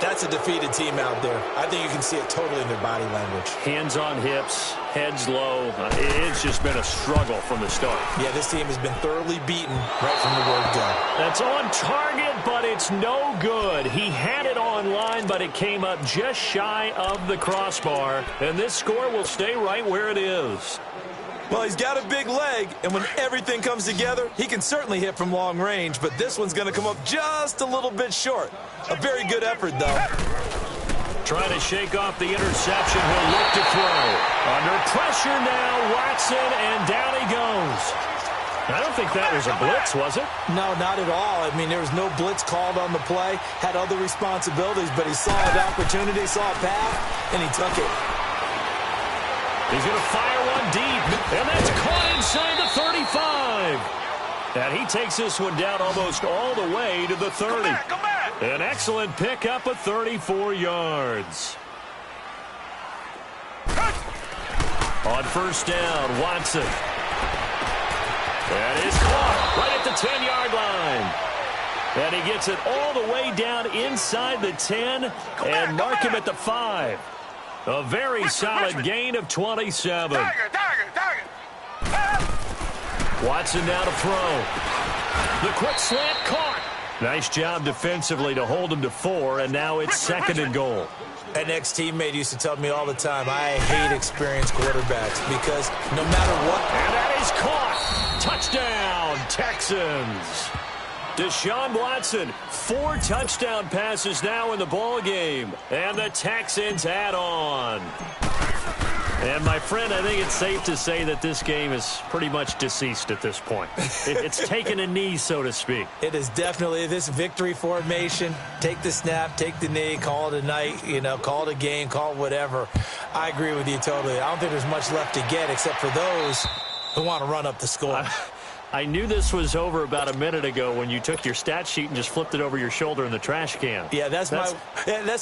that's a defeated team out there. I think you can see it totally in their body language. Hands on hips, heads low. It's just been a struggle from the start. Yeah, this team has been thoroughly beaten right from the word go. That's on target, but it's no good. He had it on line, but it came up just shy of the crossbar. And this score will stay right where it is. Well, he's got a big leg, and when everything comes together, he can certainly hit from long range, but this one's going to come up just a little bit short. A very good effort, though. Trying to shake off the interception. He'll look to throw. Under pressure now, Watson, and down he goes. I don't think that was a blitz, was it? No, not at all. I mean, there was no blitz called on the play, had other responsibilities, but he saw an opportunity, saw a path, and he took it. He's going to fire one deep, and that's caught inside the 35. And he takes this one down almost all the way to the 30. Come back. An excellent pickup of 34 yards. On first down, Watson. That is caught right at the 10-yard line. And he gets it all the way down inside the 10 and mark him at the 5. A very solid gain of 27. Tiger. Watson now to throw. The quick slant caught. Nice job defensively to hold him to 4, and now it's second and goal. An ex-teammate used to tell me all the time, I hate experienced quarterbacks because no matter what. And that is caught. Touchdown, Texans. Deshaun Watson, 4 touchdown passes now in the ball game, and the Texans add on. And, my friend, I think it's safe to say that this game is pretty much deceased at this point. It's taken a knee, so to speak. It is definitely this victory formation. Take the snap, take the knee, call it a night, call it a game, call it whatever. I agree with you totally. I don't think there's much left to get except for those who want to run up the score. I knew this was over about a minute ago when you took your stat sheet and just flipped it over your shoulder in the trash can. Yeah, that's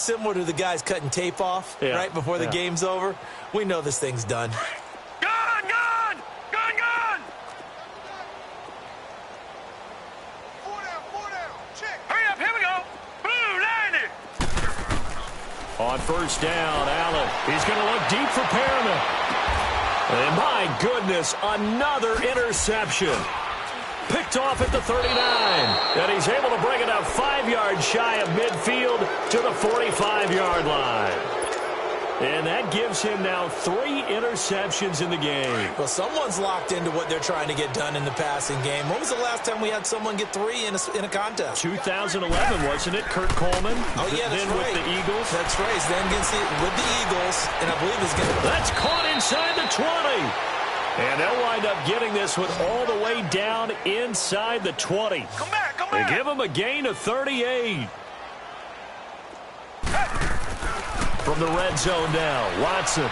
similar to the guys cutting tape off right before the game's over. We know this thing's done. Gun! 4 down. Check. Hurry up, here we go. Blue, line it. On first down, Allen. He's going to look deep for Perriman. And my goodness, another interception. Picked off at the 39. And he's able to bring it up 5 yards shy of midfield to the 45-yard line. And that gives him now 3 interceptions in the game. Well, someone's locked into what they're trying to get done in the passing game. When was the last time we had someone get 3 in a contest? 2011, wasn't it? Kurt Coleman? Oh, yeah, that's then right. with the Eagles. That's right. He's then with the Eagles, and I believe he's going to... That's caught inside the 20. And they'll wind up getting this one all the way down inside the 20. Come back. They give him a gain of 38. From the red zone now, Watson.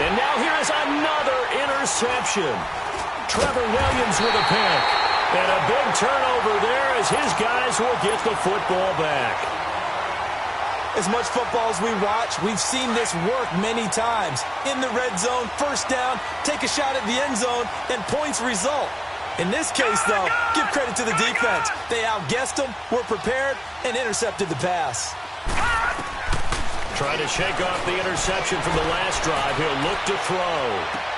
And now here is another interception. Trevor Williams with a pick. And a big turnover there as his guys will get the football back. As much football as we watch, we've seen this work many times. In the red zone, first down, take a shot at the end zone, and points result. In this case, though, give credit to the defense. They outguessed them, were prepared, and intercepted the pass. Trying to shake off the interception from the last drive. He'll look to throw.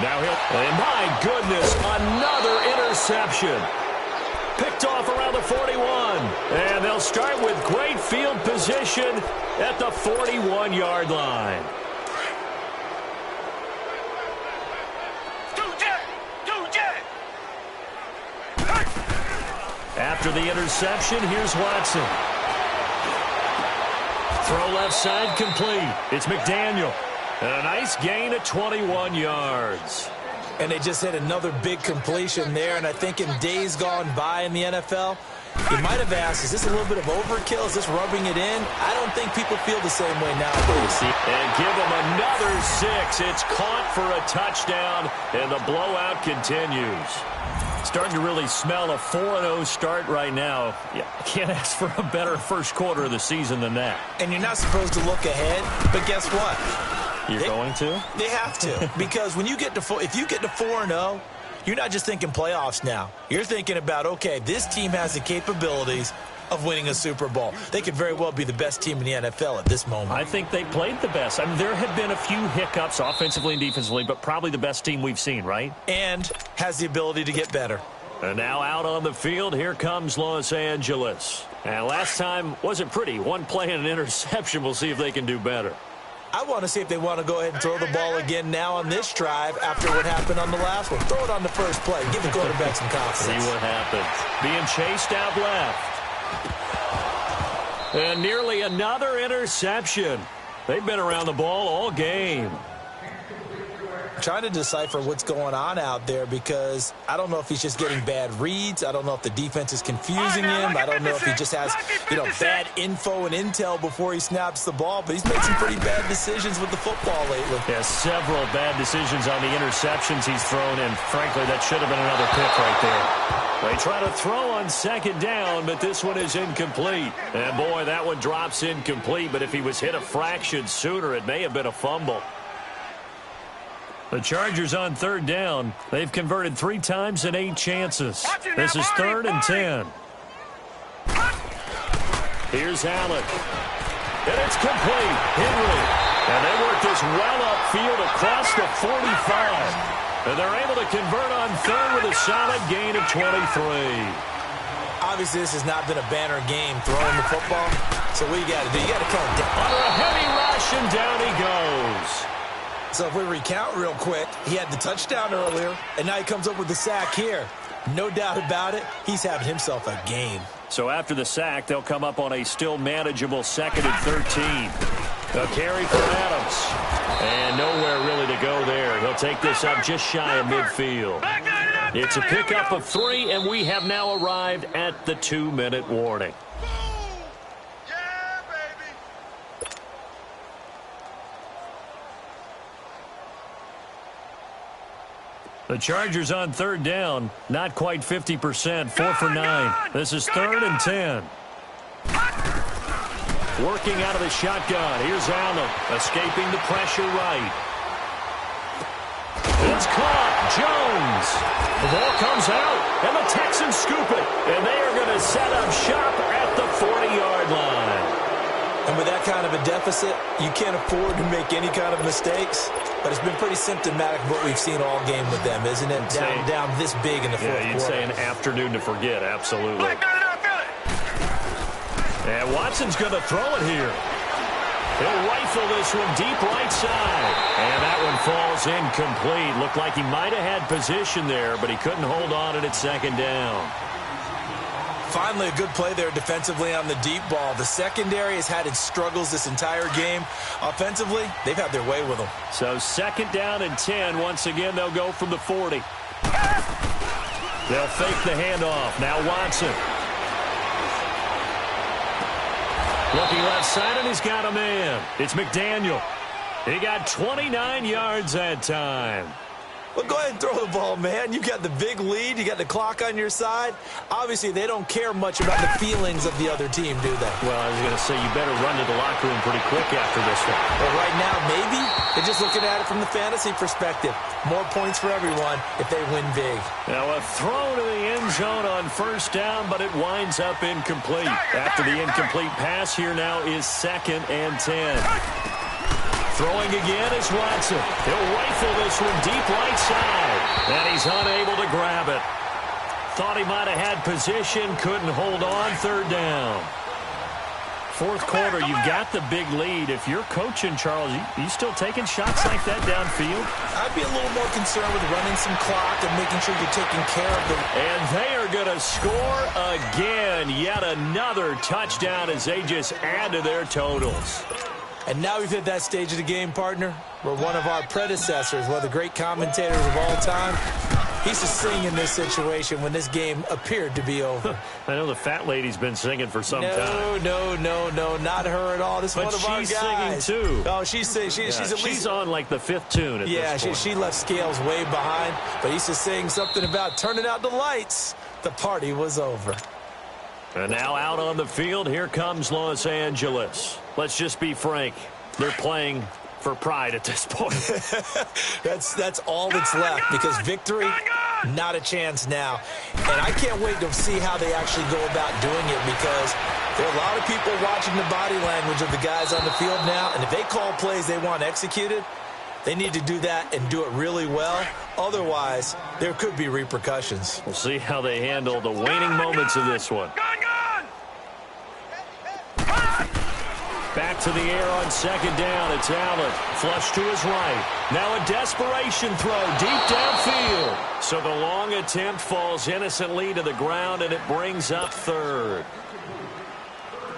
Now and my goodness, another interception. Picked off around the 41. And they'll start with great field position at the 41-yard line. After the interception, here's Watson. Throw left side complete. It's McDaniel. And a nice gain of 21 yards. And they just had another big completion there. And I think in days gone by in the NFL, you might have asked, is this a little bit of overkill? Is this rubbing it in? I don't think people feel the same way nowadays. And give them another 6. It's caught for a touchdown, and the blowout continues. Starting to really smell a 4-0 start right now. Yeah, can't ask for a better first quarter of the season than that. And you're not supposed to look ahead, but guess what? You're going to? They have to. Because when you get to if you get to 4-0, you're not just thinking playoffs now. You're thinking about, okay, this team has the capabilities of winning a Super Bowl. They could very well be the best team in the NFL at this moment. I think they played the best. I mean, there have been a few hiccups offensively and defensively, but probably the best team we've seen, right? And has the ability to get better. And now out on the field, here comes Los Angeles. And last time wasn't pretty. One play and an interception. We'll see if they can do better. I want to see if they want to go ahead and throw the ball again now on this drive after what happened on the last one. Throw it on the first play. Give the quarterback some confidence. See what happens. Being chased out left. And nearly another interception. They've been around the ball all game. trying to decipher what's going on out there because I don't know if he's just getting bad reads. I don't know if the defense is confusing him. I don't know if he just has, bad info and intel before he snaps the ball. But he's made some pretty bad decisions with the football lately. Yeah, several bad decisions on the interceptions he's thrown, and frankly, that should have been another pick right there. They try to throw on second down, but this one is incomplete. And boy, that one drops incomplete, but if he was hit a fraction sooner, it may have been a fumble. The Chargers on third down. They've converted 3 times in 8 chances. This is 3rd and 10. Here's Allen. And it's complete. Henry. And they work this well upfield across the 45. And they're able to convert on 3rd with a solid gain of 23. Obviously, this has not been a banner game throwing the football. So what you got to do? You got to come down. Under a heavy rush, and down he goes. So if we recount real quick, he had the touchdown earlier, and now he comes up with the sack here. No doubt about it, he's having himself a game. So after the sack, they'll come up on a still manageable 2nd and 13. A carry for Adams. And nowhere really to go there. He'll take this up just shy of midfield. It's a pickup of 3, and we have now arrived at the 2-minute warning. The Chargers on third down, not quite 50%, 4 for 9. This is 3rd and 10. Working out of the shotgun. Here's Allen, escaping the pressure right. It's caught. Jones. The ball comes out, and the Texans scoop it. And they are going to set up shop at the 40-yard line. And with that kind of a deficit, you can't afford to make any kind of mistakes. But it's been pretty symptomatic of what we've seen all game with them, isn't it? Down this big in the fourth quarter. Yeah, you'd say an afternoon to forget, absolutely. And Watson's going to throw it here. He'll rifle this one deep right side. And that one falls incomplete. Looked like he might have had position there, but he couldn't hold on at 2nd down. Finally, a good play there defensively on the deep ball. The secondary has had its struggles this entire game. Offensively, they've had their way with them. So 2nd down and 10. Once again, they'll go from the 40. They'll fake the handoff. Now Watson. Looking left side, and he's got a man. It's McDaniel. He got 29 yards that time. Well, go ahead and throw the ball, man. You got the big lead. You got the clock on your side. Obviously, they don't care much about the feelings of the other team, do they? Well, I was going to say, you better run to the locker room pretty quick after this one. Well, right now, maybe. They're just looking at it from the fantasy perspective. More points for everyone if they win big. Now, a throw to the end zone on 1st down, but it winds up incomplete. After the incomplete pass, here now is 2nd and 10. Throwing again is Watson. He'll rifle this one deep right side. And he's unable to grab it. Thought he might have had position. Couldn't hold on. 3rd down. 4th quarter, you've got the big lead. If you're coaching, Charles, you still taking shots like that downfield? I'd be a little more concerned with running some clock and making sure you're taking care of them. And they are going to score again. Yet another touchdown as they just add to their totals. And now we've hit that stage of the game, partner, where one of our predecessors, one of the great commentators of all time, he used to sing in this situation when this game appeared to be over. I know the fat lady's been singing for some time. No, not her at all. This is one of our guys. But she's singing, too. Oh, she's singing. She's on, like, the 5th tune at this point. She left Scales way behind, but he used to sing something about turning out the lights. The party was over. And now out on the field, here comes Los Angeles. Let's just be frank. They're playing for pride at this point. That's all that's left, because victory, not a chance now. And I can't wait to see how they actually go about doing it, because there are a lot of people watching the body language of the guys on the field now, and if they call plays they want executed, they need to do that and do it really well. Otherwise, there could be repercussions. We'll see how they handle the waning moments of this one. Back to the air on 2nd down. It's Allen. Flush to his right. Now a desperation throw deep downfield. So the long attempt falls innocently to the ground, and it brings up 3rd.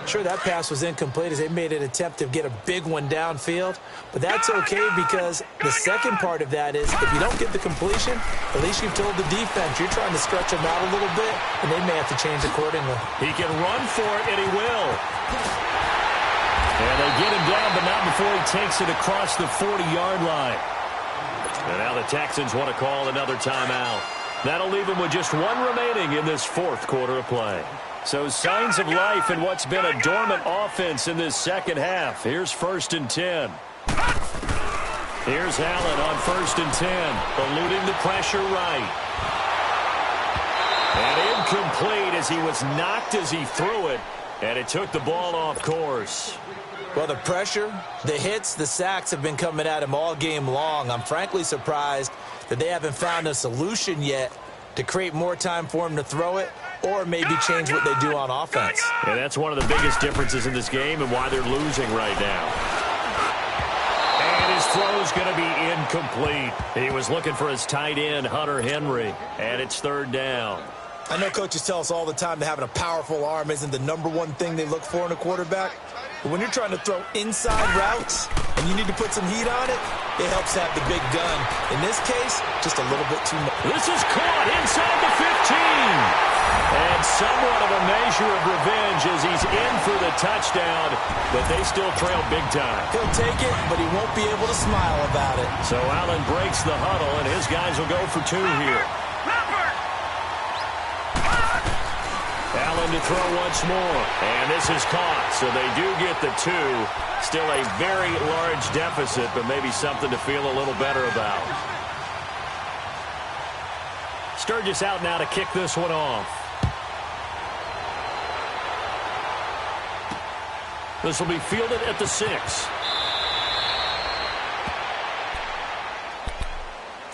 Sure, that pass was incomplete as they made an attempt to get a big one downfield, but that's okay because the second part of that is if you don't get the completion, at least you've told the defense you're trying to stretch them out a little bit, and they may have to change accordingly. He can run for it, and he will. And they get him down, but not before he takes it across the 40-yard line. And now the Texans want to call another timeout. That'll leave them with just one remaining in this fourth quarter of play. So signs of life in what's been a dormant offense in this second half. Here's 1st and 10. Here's Allen on 1st and 10, eluding the pressure right. And incomplete as he was knocked as he threw it, and it took the ball off course. Well, the pressure, the hits, the sacks have been coming at him all game long. I'm frankly surprised that they haven't found a solution yet to create more time for him to throw it or maybe change what they do on offense. And that's one of the biggest differences in this game and why they're losing right now. And his throw's going to be incomplete. He was looking for his tight end, Hunter Henry, and it's 3rd down. I know coaches tell us all the time that having a powerful arm isn't the #1 thing they look for in a quarterback. But when you're trying to throw inside routes and you need to put some heat on it, it helps have the big gun. In this case, just a little bit too much. This is caught inside the 15. And somewhat of a measure of revenge as he's in for the touchdown, but they still trail big time. He'll take it, but he won't be able to smile about it. So Allen breaks the huddle, and his guys will go for 2 here. Allen to throw once more, and this is caught, so they do get the 2. Still a very large deficit, but maybe something to feel a little better about. Sturgis out now to kick this one off. This will be fielded at the 6.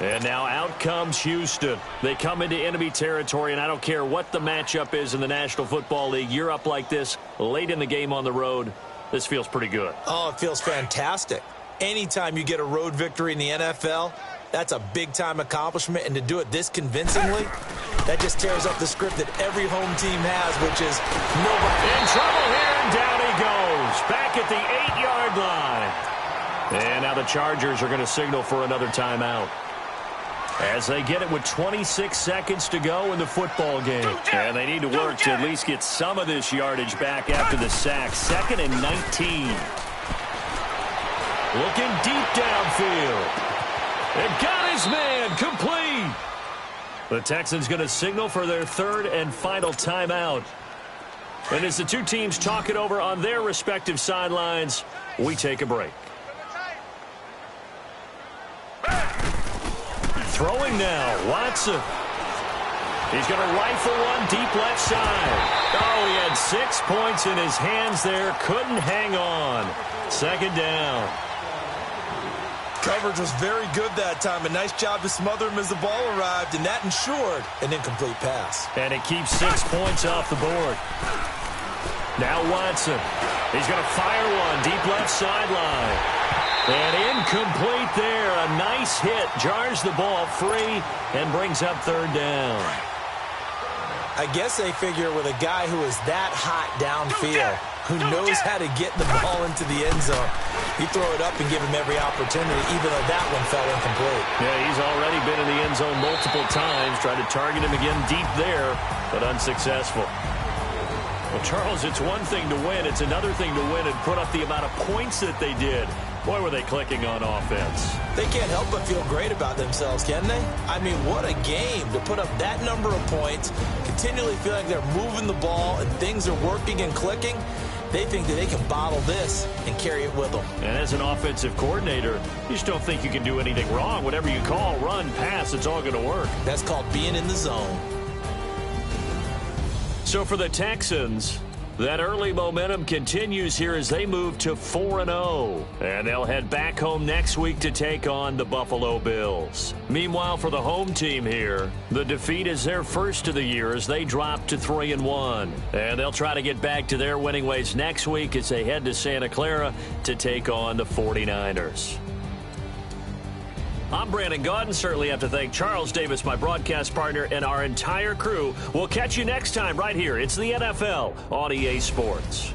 And now out comes Houston. They come into enemy territory, and I don't care what the matchup is in the National Football League. You're up like this late in the game on the road. This feels pretty good. Oh, it feels fantastic. Anytime you get a road victory in the NFL, that's a big-time accomplishment, and to do it this convincingly, that just tears up the script that every home team has, which is nobody. In trouble here, and down he goes. Back at the 8-yard line. And now the Chargers are going to signal for another timeout, as they get it with 26 seconds to go in the football game. And they need to work to at least get some of this yardage back after the sack. 2nd and 19. Looking deep downfield. And got his man complete. The Texans going to signal for their 3rd and final timeout. And as the two teams talk it over on their respective sidelines, we take a break. Throwing now, Watson. He's going to rifle one deep left side. Oh, he had 6 points in his hands there. Couldn't hang on. 2nd down. Coverage was very good that time. A nice job to smother him as the ball arrived, and that ensured an incomplete pass. And it keeps 6 points off the board. Now Watson. He's going to fire one deep left sideline. And incomplete there. A nice hit. Jars the ball free and brings up 3rd down. I guess they figure with a guy who is that hot downfield, who knows how to get the ball into the end zone, you throw it up and give him every opportunity, even though that one fell incomplete. Yeah, he's already been in the end zone multiple times. Tried to target him again deep there, but unsuccessful. Well, Charles, it's one thing to win. It's another thing to win and put up the amount of points that they did. Boy, were they clicking on offense. They can't help but feel great about themselves, can they? I mean, what a game to put up that number of points, continually feel like they're moving the ball and things are working and clicking. They think that they can bottle this and carry it with them. And as an offensive coordinator, you just don't think you can do anything wrong. Whatever you call, run, pass, it's all going to work. That's called being in the zone. So for the Texans, that early momentum continues here as they move to 4-0. And they'll head back home next week to take on the Buffalo Bills. Meanwhile, for the home team here, the defeat is their first of the year as they drop to 3-1. And they'll try to get back to their winning ways next week as they head to Santa Clara to take on the 49ers. I'm Brandon Gaudin. Certainly have to thank Charles Davis, my broadcast partner, and our entire crew. We'll catch you next time right here. It's the NFL on EA Sports.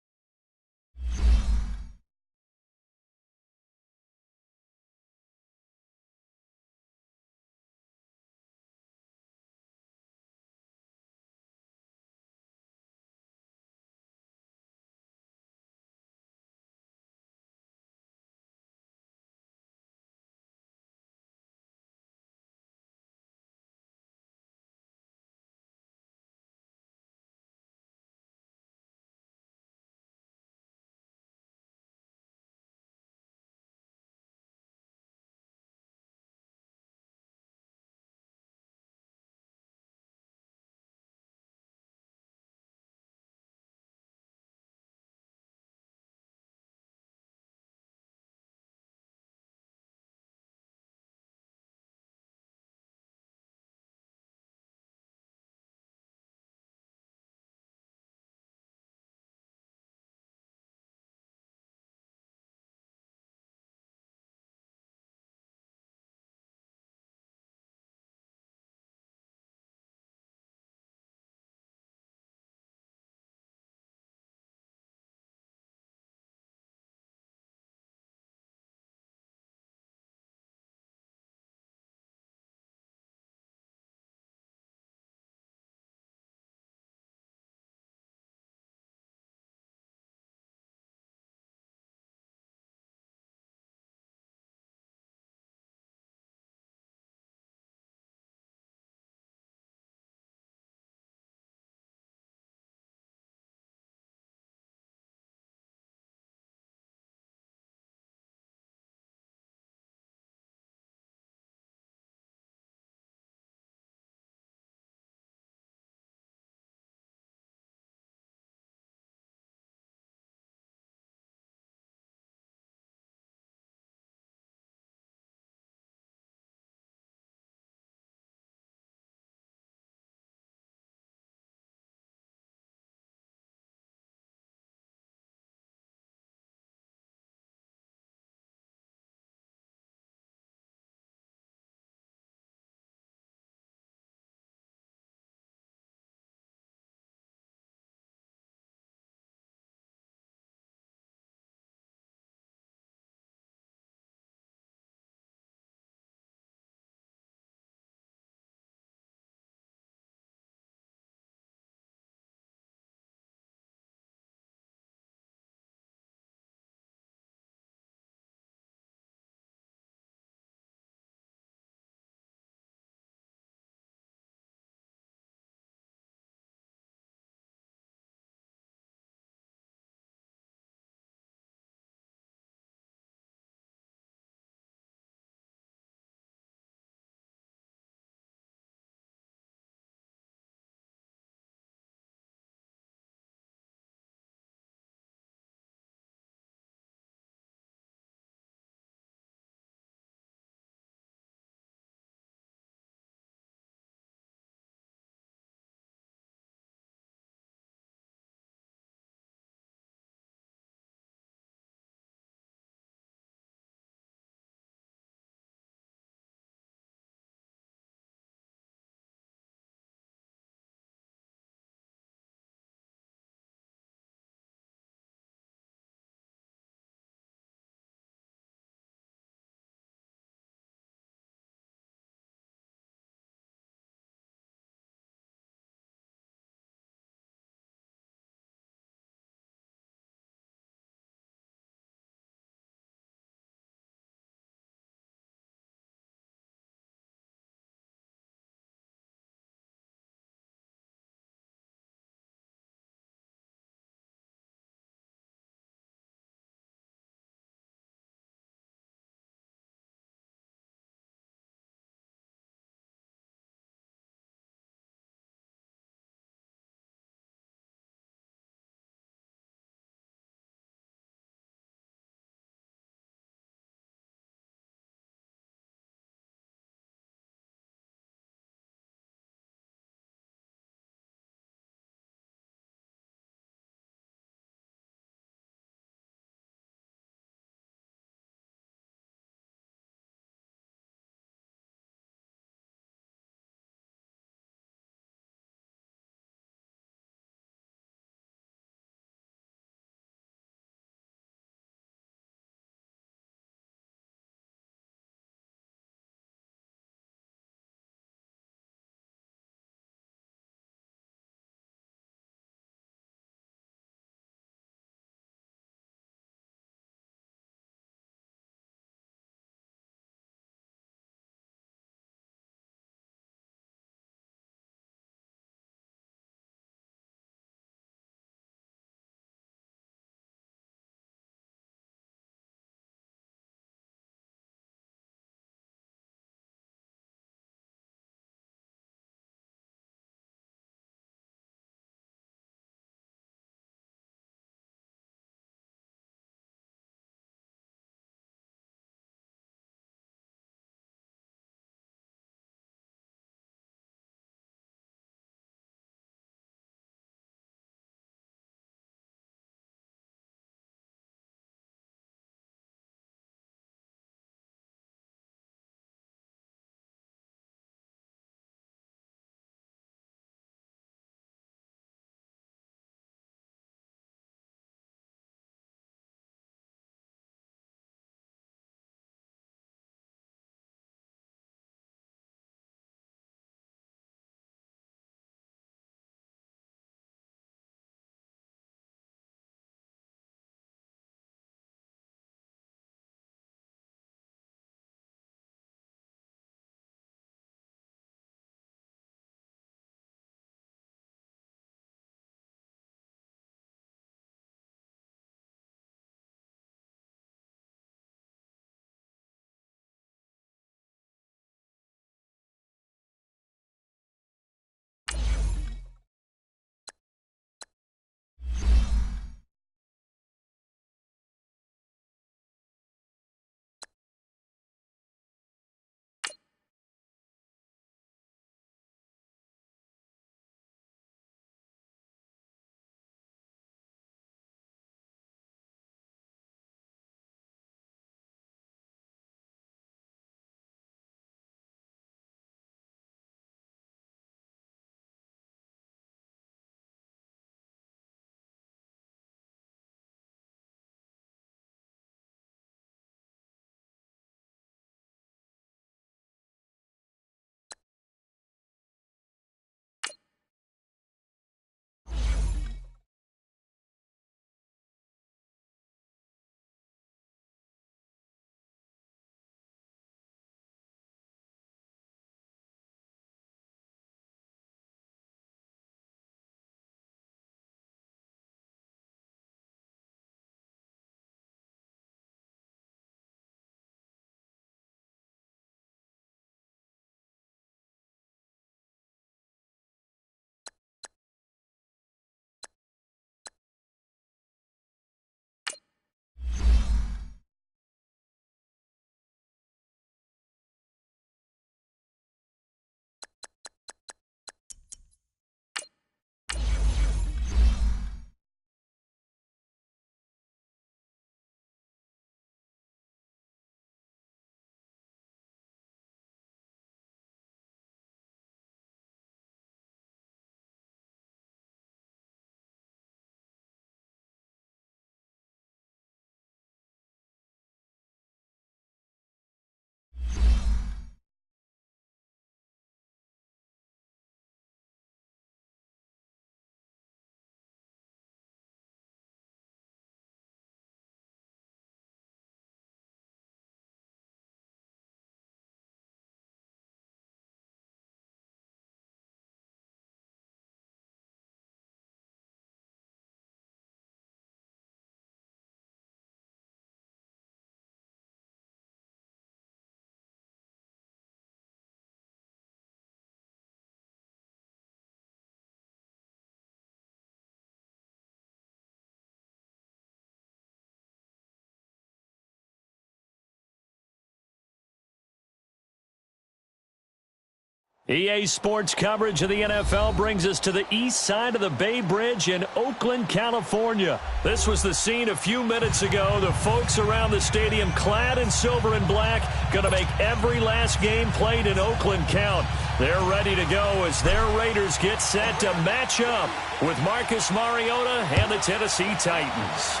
EA Sports coverage of the NFL brings us to the east side of the Bay Bridge in Oakland, California. This was the scene a few minutes ago. The folks around the stadium clad in silver and black going to make every last game played in Oakland count. They're ready to go as their Raiders get set to match up with Marcus Mariota and the Tennessee Titans.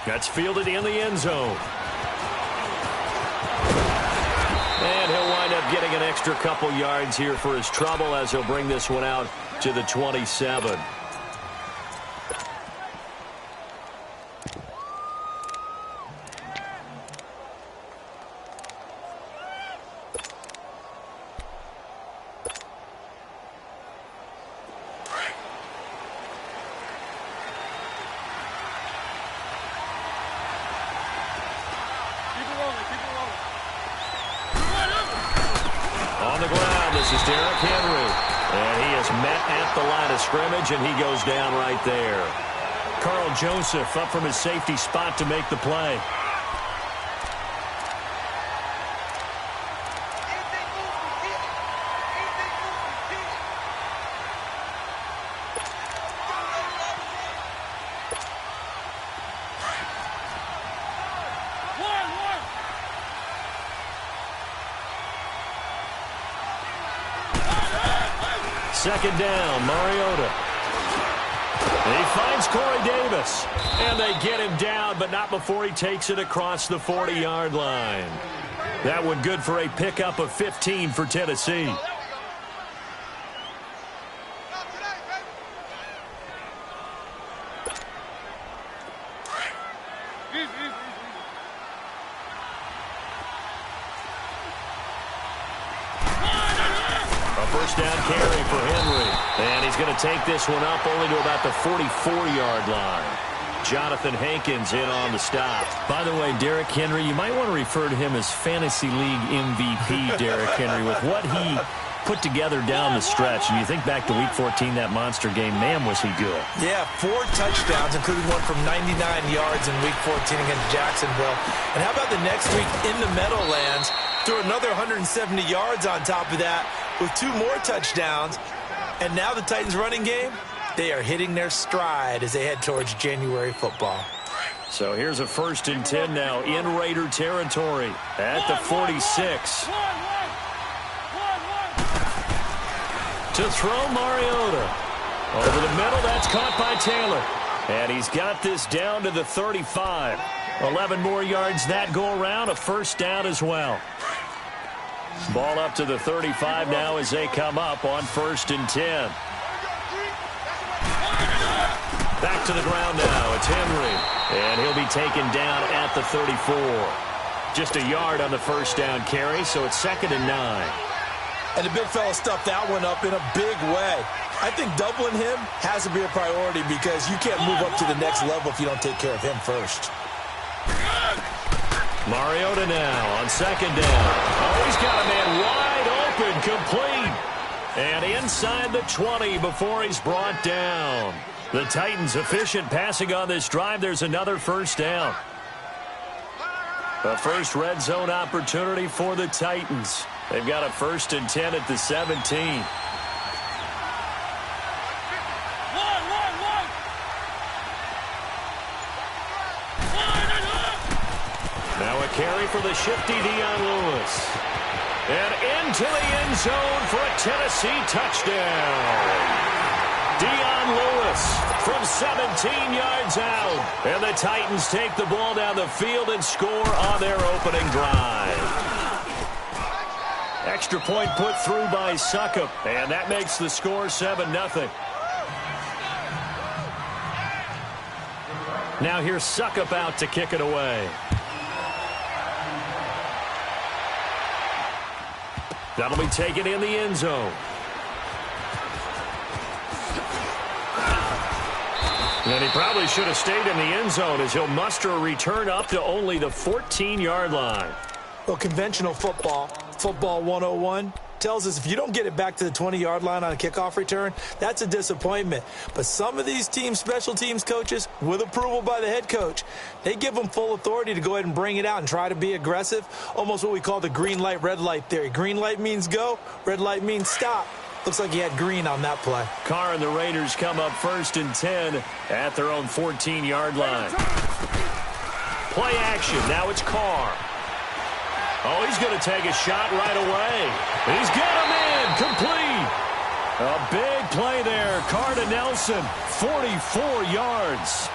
That's fielded in the end zone. And he'll wind up getting an extra couple yards here for his trouble as he'll bring this one out to the 27. And he goes down right there. Carl Joseph up from his safety spot to make the play. Second down, Mariota. He finds Corey Davis. And they get him down, but not before he takes it across the 40-yard line. That one good for a pickup of 15 for Tennessee. First down carry for Henry. And he's going to take this one up only to about the 44-yard line. Jonathan Hankins in on the stop. By the way, Derrick Henry, you might want to refer to him as Fantasy League MVP, Derrick Henry, with what he put together down the stretch. And you think back to Week 14, that monster game, man, was he good. Yeah, 4 touchdowns, including one from 99 yards in Week 14 against Jacksonville. And how about the next week in the Meadowlands? Threw another 170 yards on top of that with 2 more touchdowns. And now the Titans running game, they are hitting their stride as they head towards January football. So here's a 1st and 10 now in Raider territory at the 46. To throw Mariota. Over the middle, that's caught by Taylor. And he's got this down to the 35. 11 more yards that go around, a 1st down as well. Ball up to the 35 now as they come up on 1st and 10. Back to the ground now. It's Henry. And he'll be taken down at the 34. Just a yard on the 1st down carry, so it's 2nd and 9. And the big fella stuffed that one up in a big way. I think doubling him has to be a priority because you can't move up to the next level if you don't take care of him first. Mariota now on 2nd down. Oh, he's got a man wide open, complete. And inside the 20 before he's brought down. The Titans efficient passing on this drive. There's another 1st down. A first red zone opportunity for the Titans. They've got a 1st and 10 at the 17. Now a carry for the shifty Dion Lewis. And into the end zone for a Tennessee touchdown. Dion Lewis from 17 yards out. And the Titans take the ball down the field and score on their opening drive. Extra point put through by Succop. And that makes the score 7-0. Now here's Succop out to kick it away. That'll be taken in the end zone. And he probably should have stayed in the end zone as he'll muster a return up to only the 14-yard line. Well, conventional football 101, tells us if you don't get it back to the 20-yard line on a kickoff return, that's a disappointment. But some of these teams, special teams coaches, with approval by the head coach, they give them full authority to go ahead and bring it out and try to be aggressive, almost what we call the green light, red light theory. Green light means go, red light means stop. Looks like he had green on that play. Carr and the Raiders come up 1st and 10 at their own 14-yard line. Play action. Now it's Carr. Oh, he's going to take a shot right away. He's got him in. Complete. A big play there. Carr to Nelson. 44 yards.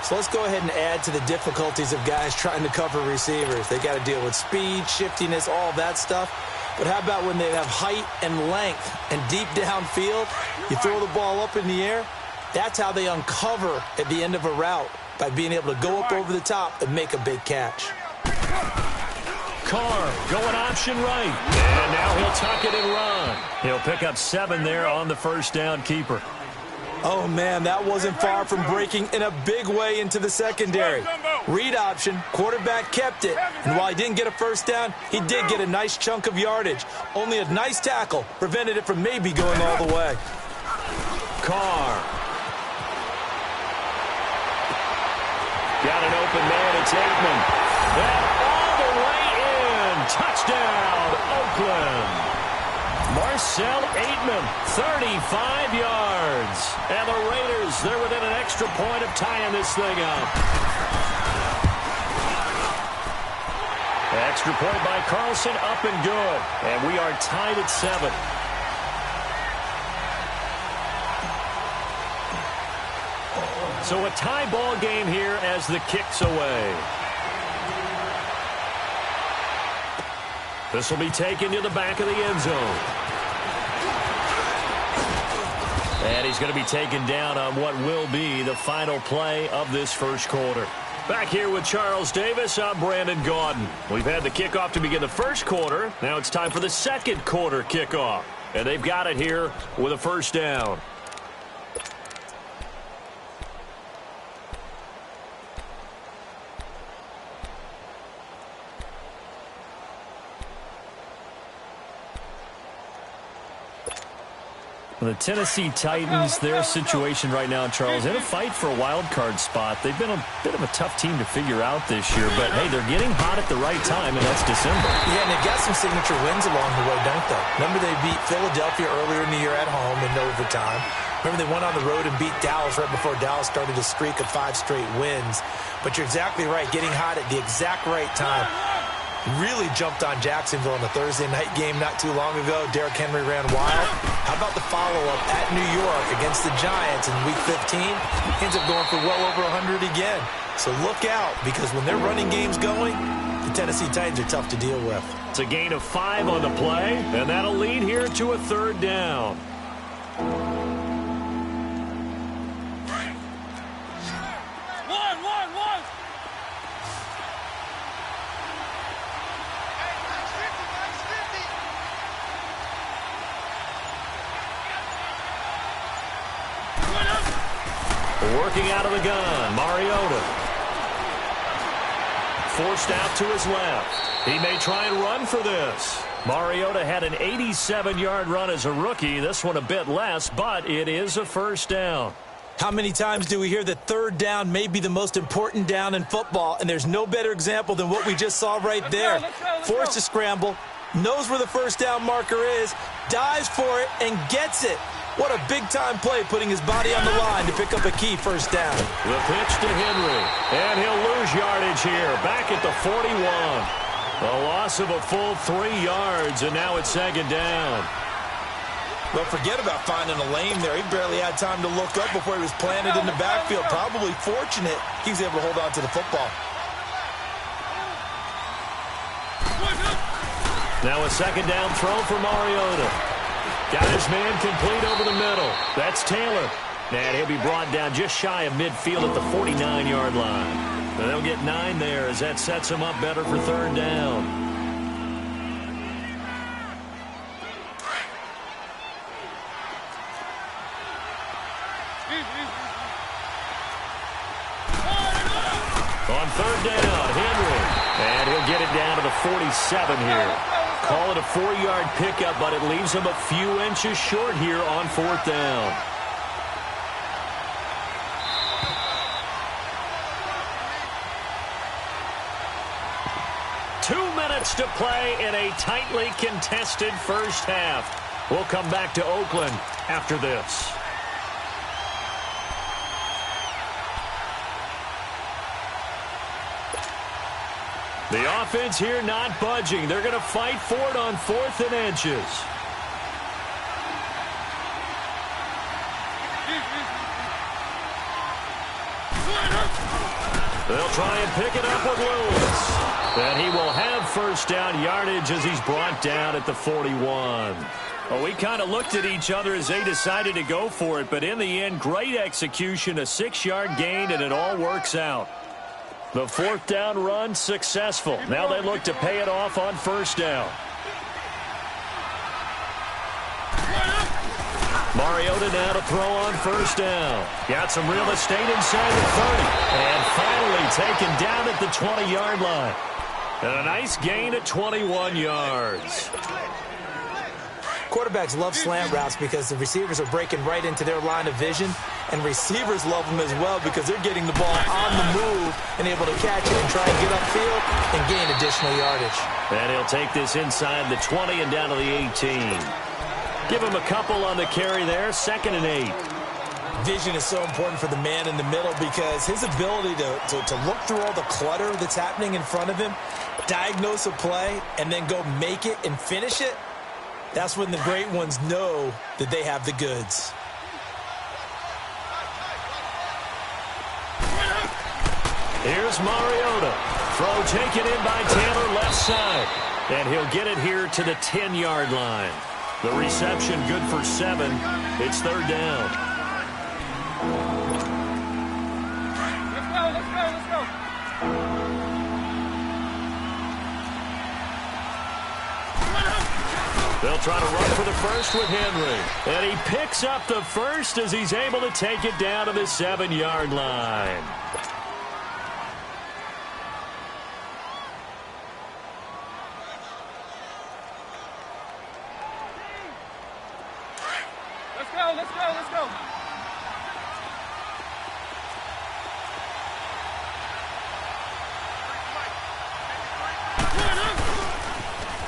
So let's go ahead and add to the difficulties of guys trying to cover receivers. They got to deal with speed, shiftiness, all that stuff. But how about when they have height and length and deep downfield? You throw the ball up in the air. That's how they uncover at the end of a route, by being able to go up over the top and make a big catch. Carr going option right. And now he'll tuck it and run. He'll pick up 7 there on the first down keeper. Oh, man, that wasn't far from breaking in a big way into the secondary. Read option, quarterback kept it, and while he didn't get a first down, he did get a nice chunk of yardage. Only a nice tackle prevented it from maybe going all the way. Carr. Got an open man, it's Aikman. And all the way in. Touchdown, Oakland. Marcel Aitman, 35 yards. And the Raiders, they're within an extra point of tying this thing up. Extra point by Carlson, up and good. And we are tied at 7. So a tie ball game here as the kick's away. This will be taken to the back of the end zone. And he's going to be taken down on what will be the final play of this first quarter. Back here with Charles Davis, I'm Brandon Gaudin. We've had the kickoff to begin the first quarter. Now it's time for the second quarter kickoff. And they've got it here with a first down. The Tennessee Titans, their situation right now, Charles, in a fight for a wild card spot. They've been a bit of a tough team to figure out this year, but hey, they're getting hot at the right time, and that's December. Yeah, and they've got some signature wins along the way, don't they? Remember they beat Philadelphia earlier in the year at home in overtime. Remember they went on the road and beat Dallas right before Dallas started a streak of 5 straight wins. But you're exactly right, getting hot at the exact right time. Really jumped on Jacksonville in the Thursday night game not too long ago. Derrick Henry ran wild. How about the follow-up at New York against the Giants in Week 15? Ends up going for well over 100 again. So look out, because when their running game's going, the Tennessee Titans are tough to deal with. It's a gain of 5 on the play, and that'll lead here to a third down. Working out of the gun, Mariota. Forced out to his left. He may try and run for this. Mariota had an 87-yard run as a rookie. This one a bit less, but it is a first down. How many times do we hear that third down may be the most important down in football, and there's no better example than what we just saw right there. Forced to scramble, knows where the first down marker is, dives for it, and gets it. What a big-time play, putting his body on the line to pick up a key first down. The pitch to Henry, and he'll lose yardage here, back at the 41. A loss of a full 3 yards, and now it's second down. Well, forget about finding a lane there. He barely had time to look up before he was planted in the backfield. Probably fortunate he was able to hold on to the football. Now a second down throw for Mariota. Got his man complete over the middle. That's Taylor. And he'll be brought down just shy of midfield at the 49-yard line. And they'll get 9 there as that sets him up better for third down. On third down, Henry. And he'll get it down to the 47 here. call it a 4-yard pickup, but it leaves them a few inches short here on 4th down. To play in a tightly contested first half. We'll come back to Oakland after this. The offense here not budging. They're going to fight for it on 4th and inches. They'll try and pick it up with Lewis. And he will have first down yardage as he's brought down at the 41. Well, we kind of looked at each other as they decided to go for it, but in the end, great execution, a 6-yard gain, and it all works out. The 4th down run successful. Now they look to pay it off on first down. Mariota now to throw on first down. Got some real estate inside the 30. And finally taken down at the 20-yard line. And a nice gain at 21 yards. Quarterbacks love slant routes because the receivers are breaking right into their line of vision, and receivers love them as well because they're getting the ball on the move and able to catch it and try and get upfield and gain additional yardage. And he'll take this inside the 20 and down to the 18. Give him a couple on the carry there, 2nd and 8. Vision is so important for the man in the middle because his ability to look through all the clutter that's happening in front of him, diagnose a play, and then go make it and finish it, that's when the great ones know that they have the goods. Here's Mariota. Throw taken in by Taylor left side. And he'll get it here to the 10-yard line. The reception good for 7. It's 3rd down. Let's go. They'll try to run for the first with Henry. And he picks up the first as he's able to take it down to the 7-yard line. Let's go.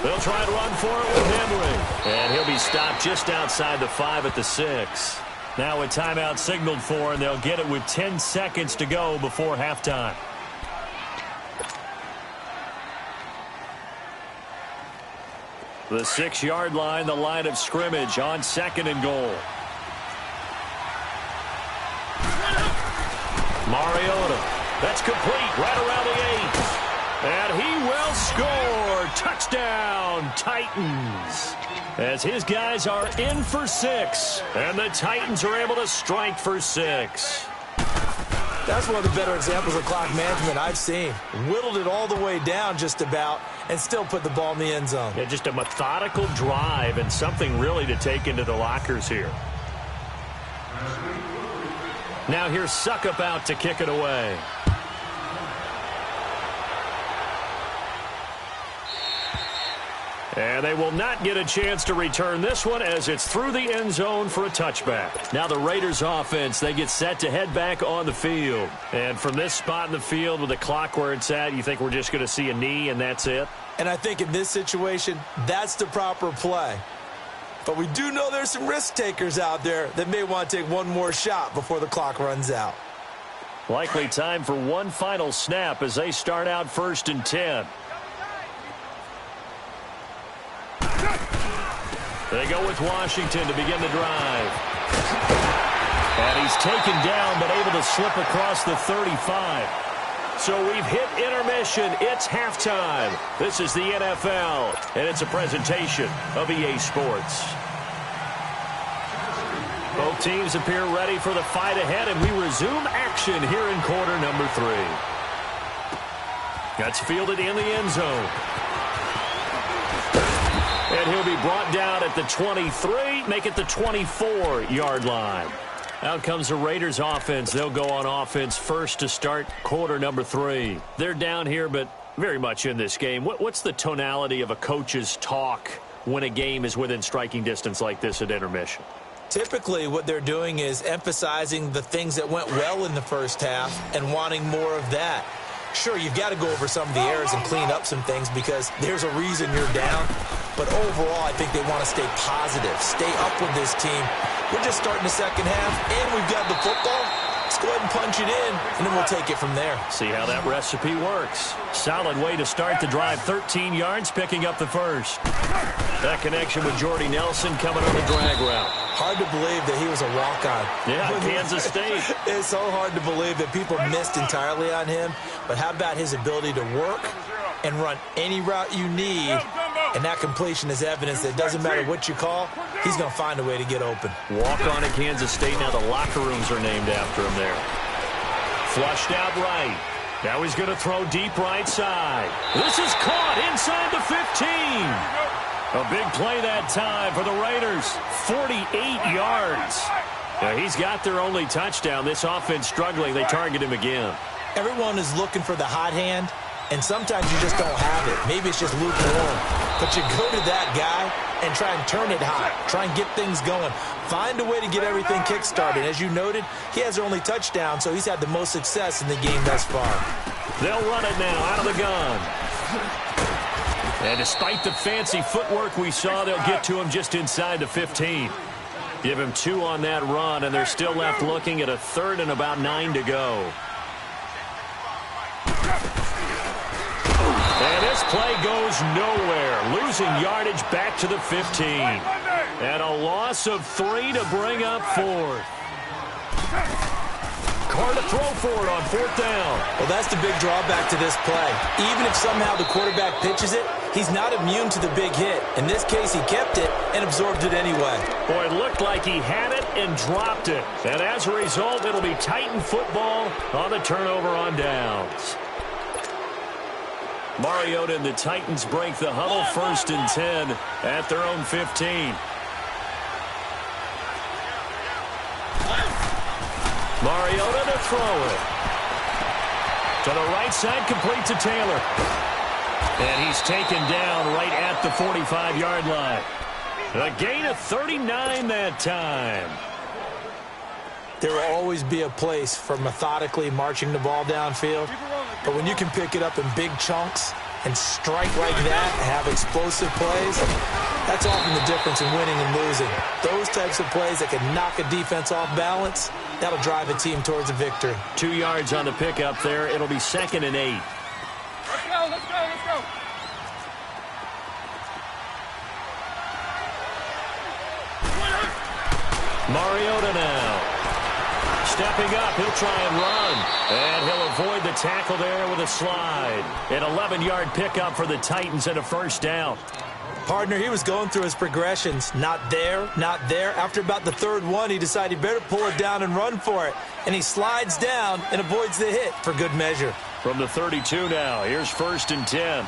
They'll try to run for it with Henry. And he'll be stopped just outside the 5 at the 6. Now a timeout signaled for, and they'll get it with 10 seconds to go before halftime. The 6-yard line, the line of scrimmage on 2nd and goal. Mariota. That's complete right around the 8. And he will score. Touchdown, Titans. As his guys are in for 6. And the Titans are able to strike for 6. That's one of the better examples of clock management I've seen. Whittled it all the way down just about and still put the ball in the end zone. Yeah, just a methodical drive and something really to take into the lockers here. Now here's Suckup out to kick it away. And they will not get a chance to return this one as it's through the end zone for a touchback. Now the Raiders offense, they get set to head back on the field. And from this spot in the field with the clock where it's at, you think we're just going to see a knee and that's it? And I think in this situation, that's the proper play. But we do know there's some risk takers out there that may want to take one more shot before the clock runs out. Likely time for one final snap as they start out 1st and 10. They go with Washington to begin the drive. And he's taken down but able to slip across the 35. So we've hit intermission. It's halftime. This is the NFL, and it's a presentation of EA Sports. Both teams appear ready for the fight ahead, and we resume action here in quarter number 3. That's fielded in the end zone. And he'll be brought down at the 23, make it the 24-yard line. Out comes the Raiders offense. They'll go on offense first to start quarter number 3. They're down here, but very much in this game. What's the tonality of a coach's talk when a game is within striking distance like this at intermission? Typically, what they're doing is emphasizing the things that went well in the first half and wanting more of that. Sure, you've got to go over some of the errors and clean up some things because there's a reason you're down. But overall, I think they want to stay positive, stay up with this team. We're just starting the second half, and we've got the football. Let's go ahead and punch it in, and then we'll take it from there. See how that recipe works. Solid way to start the drive. 13 yards, picking up the first. That connection with Jordy Nelson coming on the drag route. Hard to believe that he was a walk-on. Yeah, Kansas State. It's so hard to believe that people missed entirely on him. But how about his ability to work and run any route you need? And that completion is evidence that it doesn't matter what you call, he's going to find a way to get open. Walk on at Kansas State. Now the locker rooms are named after him there. Flushed out right. Now he's going to throw deep right side. This is caught inside the 15. A big play that time for the Raiders. 48 yards. Now he's got their only touchdown. This offense struggling. They target him again. Everyone is looking for the hot hand, and sometimes you just don't have it. Maybe it's just lukewarm. But you go to that guy and try and turn it hot. Try and get things going. Find a way to get everything kick-started. As you noted, he has their only touchdown, so he's had the most success in the game thus far. They'll run it now out of the gun. And despite the fancy footwork we saw, they'll get to him just inside the 15. Give him 2 on that run, and they're still left looking at a 3rd and about 9 to go. And this play goes nowhere. Losing yardage back to the 15. And a loss of 3 to bring up 4th. Carr to throw for it on 4th down. Well, that's the big drawback to this play. Even if somehow the quarterback pitches it, he's not immune to the big hit. In this case, he kept it and absorbed it anyway. Boy, it looked like he had it and dropped it. And as a result, it'll be Titan football on the turnover on downs. Mariota and the Titans break the huddle. 1st and 10 at their own 15. Mariota to throw it. To the right side, complete to Taylor. And he's taken down right at the 45-yard line. A gain of 39 that time. There will always be a place for methodically marching the ball downfield. But when you can pick it up in big chunks and strike like that, have explosive plays, that's often the difference in winning and losing. Those types of plays that can knock a defense off balance, that'll drive a team towards a victory. 2 yards on the pickup there. It'll be 2nd and 8. Let's go, let's go, let's go. Mariota now. Stepping up, he'll try and run. And he'll avoid the tackle there with a slide. An 11-yard pickup for the Titans and a 1st down. Partner, he was going through his progressions. Not there, not there. After about the 3rd one, he decided he better pull it down and run for it. And he slides down and avoids the hit for good measure. From the 32 now, here's 1st and 10.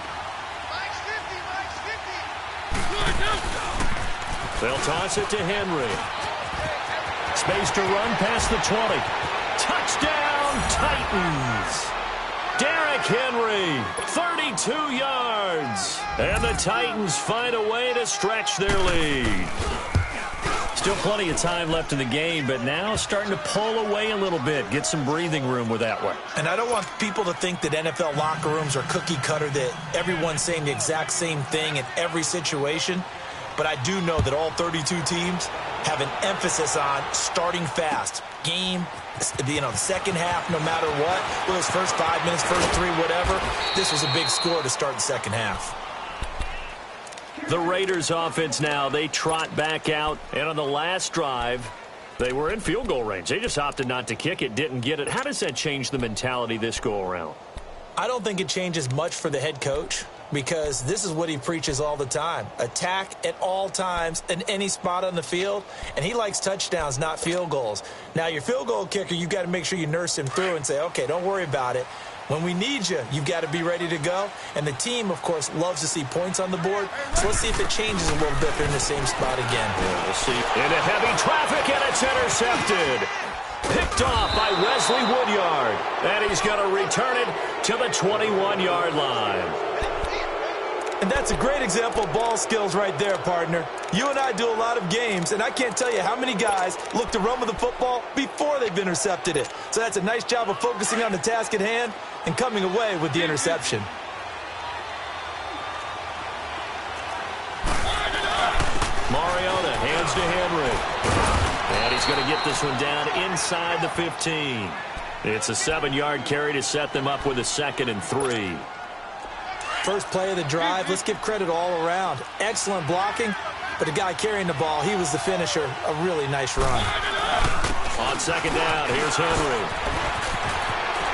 They'll toss it to Henry. Space to run past the 20. Touchdown, Titans. Derrick Henry, 32 yards. And the Titans find a way to stretch their lead. Still plenty of time left in the game, but now starting to pull away a little bit. Get some breathing room with that one. And I don't want people to think that NFL locker rooms are cookie cutter, that everyone's saying the exact same thing in every situation. But I do know that all 32 teams have an emphasis on starting fast. Game, the second half, no matter what. Well, those first 5 minutes, first 3, whatever. This was a big score to start the second half. The Raiders offense now, they trot back out. And on the last drive, they were in field goal range. They just opted not to kick it, didn't get it. How does that change the mentality this go around? I don't think it changes much for the head coach, because this is what he preaches all the time. Attack at all times in any spot on the field, and he likes touchdowns, not field goals. Now, your field goal kicker, you've got to make sure you nurse him through and say, okay, don't worry about it. When we need you, you've got to be ready to go. And the team, of course, loves to see points on the board. So let's see if it changes a little bit if they're in the same spot again. Yeah, we'll see. Into heavy traffic, and it's intercepted. Picked off by Wesley Woodyard. And he's going to return it to the 21-yard line. And that's a great example of ball skills right there, partner. You and I do a lot of games, and I can't tell you how many guys look to run with the football before they've intercepted it. So that's a nice job of focusing on the task at hand and coming away with the interception. Mariota hands to Henry. And he's going to get this one down inside the 15. It's a 7-yard carry to set them up with a 2nd and 3. First play of the drive, let's give credit all around. Excellent blocking, but the guy carrying the ball, he was the finisher. A really nice run. On 2nd down, here's Henry.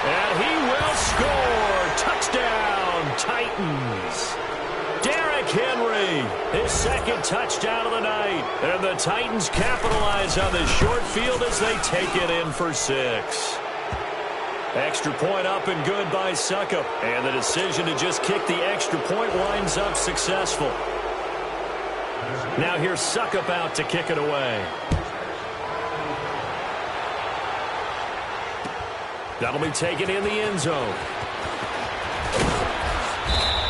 And he will score. Touchdown, Titans. Derrick Henry, his 2nd touchdown of the night. And the Titans capitalize on this short field as they take it in for 6. Extra point up and good by Succop. And the decision to just kick the extra point winds up successful. Now here's Succop out to kick it away. That'll be taken in the end zone.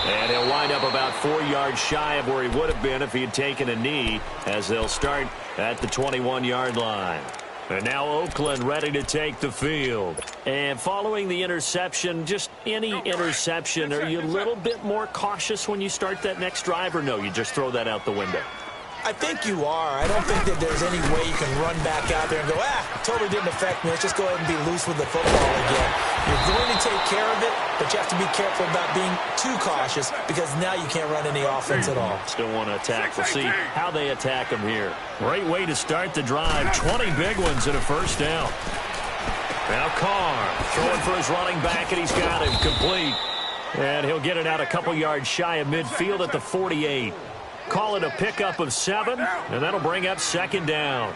And he'll wind up about 4 yards shy of where he would have been if he had taken a knee, as they'll start at the 21-yard line. And now Oakland ready to take the field. And following the interception, just any interception, are you a little bit more cautious when you start that next drive, or no, you just throw that out the window? I think you are. I don't think that there's any way you can run back out there and go, totally didn't affect me. Let's just go ahead and be loose with the football again. You're going to take care of it, but you have to be careful about being too cautious because now you can't run any offense at all. Still want to attack. We'll see how they attack him here. Great way to start the drive. 20 big ones and a 1st down. Now Carr throwing for his running back, and he's got him complete. And he'll get it out a couple yards shy of midfield at the 48. Call it a pickup of 7, and that'll bring up 2nd down.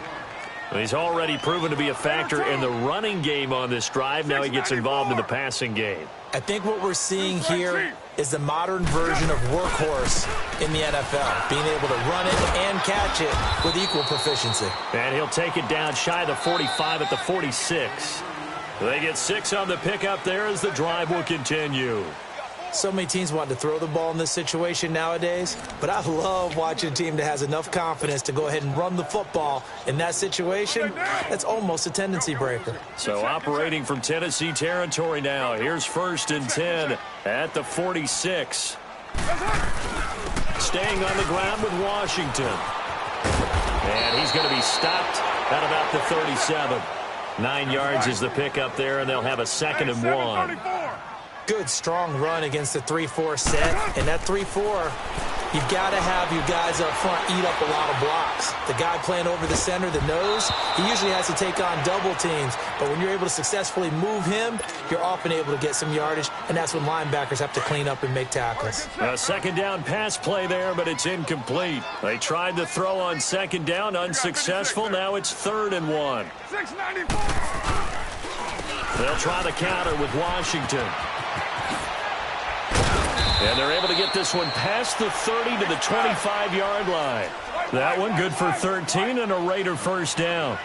He's already proven to be a factor in the running game on this drive. Now he gets involved in the passing game. I think what we're seeing here is the modern version of workhorse in the NFL, being able to run it and catch it with equal proficiency. And he'll take it down shy of the 45 at the 46. They get 6 on the pickup there as the drive will continue. So many teams want to throw the ball in this situation nowadays, but I love watching a team that has enough confidence to go ahead and run the football. In that situation, that's almost a tendency breaker. So operating from Tennessee territory now. Here's 1st and 10 at the 46. Staying on the ground with Washington. And he's going to be stopped at about the 37. 9 yards is the pickup there, and they'll have a 2nd and 1. Good, strong run against the 3-4 set. And that 3-4, you've got to have your guys up front eat up a lot of blocks. The guy playing over the center, the nose, he usually has to take on double teams. But when you're able to successfully move him, you're often able to get some yardage, and that's when linebackers have to clean up and make tackles. A 2nd down pass play there, but it's incomplete. They tried to throw on 2nd down, unsuccessful. Now it's 3rd and 1. 694. They'll try the counter with Washington. And they're able to get this one past the 30 to the 25-yard line. That one good for 13 and a Raider 1st down.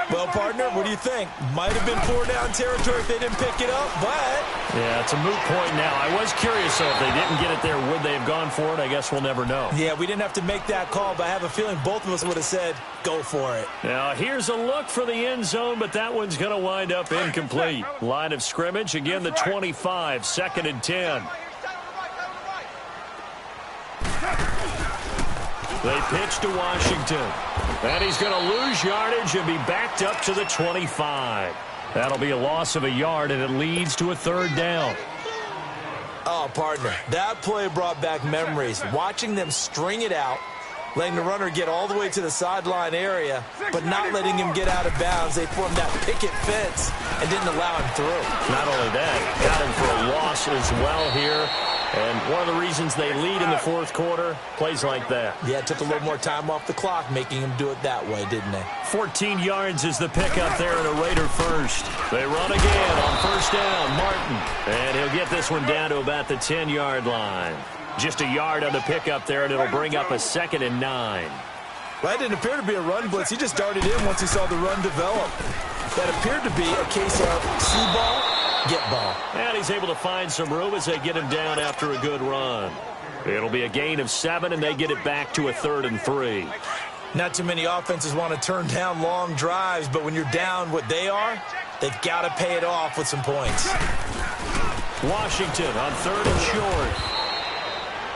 Well, partner, what do you think? Might have been 4-down territory if they didn't pick it up, but... Yeah, it's a moot point now. I was curious, though, if they didn't get it there, would they have gone for it? I guess we'll never know. Yeah, we didn't have to make that call, but I have a feeling both of us would have said, go for it. Now, here's a look for the end zone, but that one's going to wind up incomplete. Line of scrimmage, again, the 25, 2nd and 10. They pitch to Washington. And he's going to lose yardage and be backed up to the 25. That'll be a loss of a yard, and it leads to a 3rd down. Oh, partner, that play brought back memories. Watching them string it out, letting the runner get all the way to the sideline area, but not letting him get out of bounds. They formed that picket fence and didn't allow him through. Not only that, got him for a loss as well here. And one of the reasons they lead in the 4th quarter, plays like that. Yeah, it took a little more time off the clock, making him do it that way, didn't they? 14 yards is the pickup there and a Raider 1st. They run again on 1st down, Martin. And he'll get this one down to about the 10-yard line. Just a yard on the pickup there, and it'll bring up a 2nd and 9. Well, that didn't appear to be a run blitz. He just darted in once he saw the run develop. That appeared to be a case of see ball, get ball. And he's able to find some room as they get him down after a good run. It'll be a gain of 7, and they get it back to a 3rd and 3. Not too many offenses want to turn down long drives, but when you're down what they are, they've got to pay it off with some points. Washington on 3rd and short.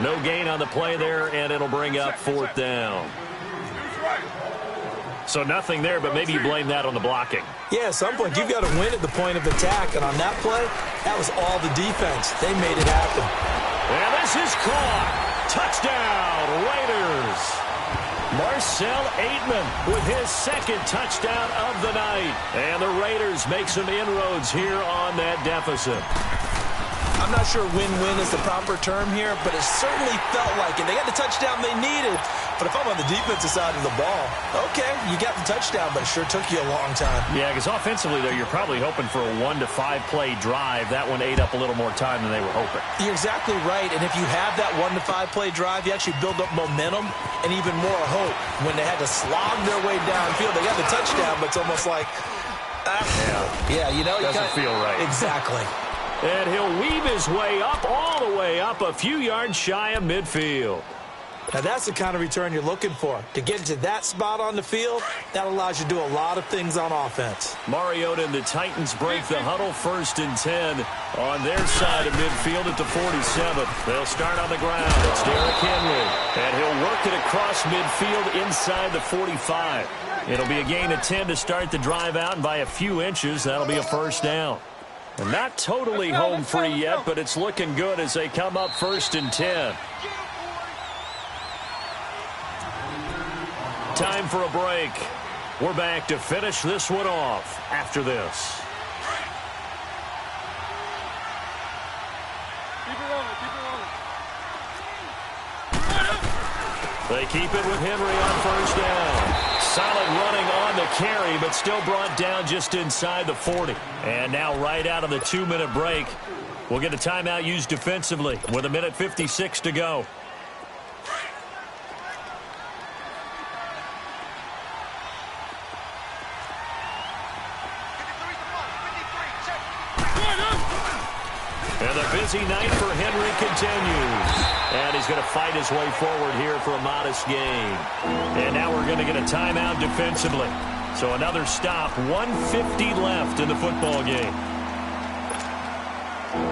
No gain on the play there, and it'll bring up 4th down. So nothing there, but maybe you blame that on the blocking. Yeah, at some point, you've got to win at the point of attack, and on that play, that was all the defense. They made it happen. And this is caught. Touchdown, Raiders. Marcel Aitman with his 2nd touchdown of the night. And the Raiders make some inroads here on that deficit. I'm not sure win-win is the proper term here, but it certainly felt like it. They got the touchdown they needed, but if I'm on the defensive side of the ball, okay, you got the touchdown, but it sure took you a long time. Yeah, because offensively, though, you're probably hoping for a 1 to 5 play drive. That one ate up a little more time than they were hoping. You're exactly right, and if you have that 1 to 5 play drive, you actually build up momentum and even more hope. When they had to slog their way downfield, they got the touchdown, but it's almost like, you know, doesn't feel right. Exactly. And he'll weave his way up, all the way up, a few yards shy of midfield. Now, that's the kind of return you're looking for. To get into that spot on the field, that allows you to do a lot of things on offense. Mariota and the Titans break the huddle, 1st and 10 on their side of midfield at the 47. They'll start on the ground. It's Derrick Henry. And he'll work it across midfield inside the 45. It'll be a gain of 10 to start the drive out, and by a few inches, that'll be a 1st down. And not totally home free yet, but it's looking good as they come up 1st and 10. Time for a break. We're back to finish this one off after this. They keep it with Henry on 1st down. Solid running on the carry, but still brought down just inside the 40. And now right out of the 2-minute break, we'll get a timeout used defensively with 1:56 to go. And the busy night for Henry continues. And he's going to fight his way forward here for a modest gain. And now we're going to get a timeout defensively. So another stop, 1:50 left in the football game.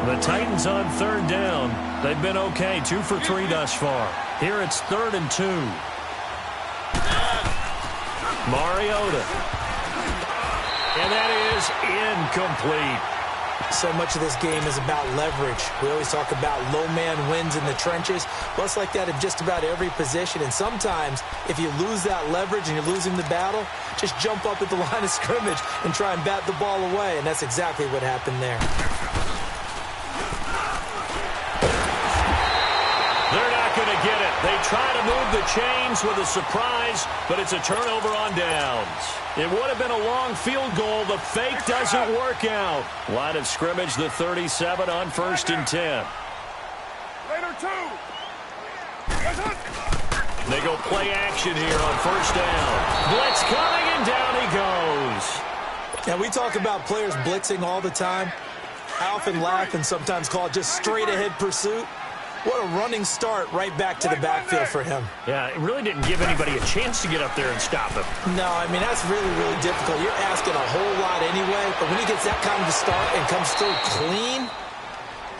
The Titans on 3rd down. They've been okay, 2 for 3 thus far. Here it's 3rd and 2. Mariota. And that is incomplete. So much of this game is about leverage. We always talk about low man wins in the trenches. Well, it's like that in just about every position. And sometimes, if you lose that leverage and you're losing the battle, just jump up at the line of scrimmage and try and bat the ball away. And that's exactly what happened there. They're not going to get it. They try to move the chains with a surprise, but it's a turnover on downs. It would have been a long field goal. The fake doesn't work out. Line of scrimmage, the 37 on 1st and 10. Later, 2. They go play action here on 1st down. Blitz coming, and down he goes. Now, we talk about players blitzing all the time. I often laugh and sometimes call it just straight-ahead pursuit. What a running start right back to the backfield for him. Yeah, it really didn't give anybody a chance to get up there and stop him. No, I mean, that's really, really difficult. You're asking a whole lot anyway, but when he gets that kind of a start and comes through clean,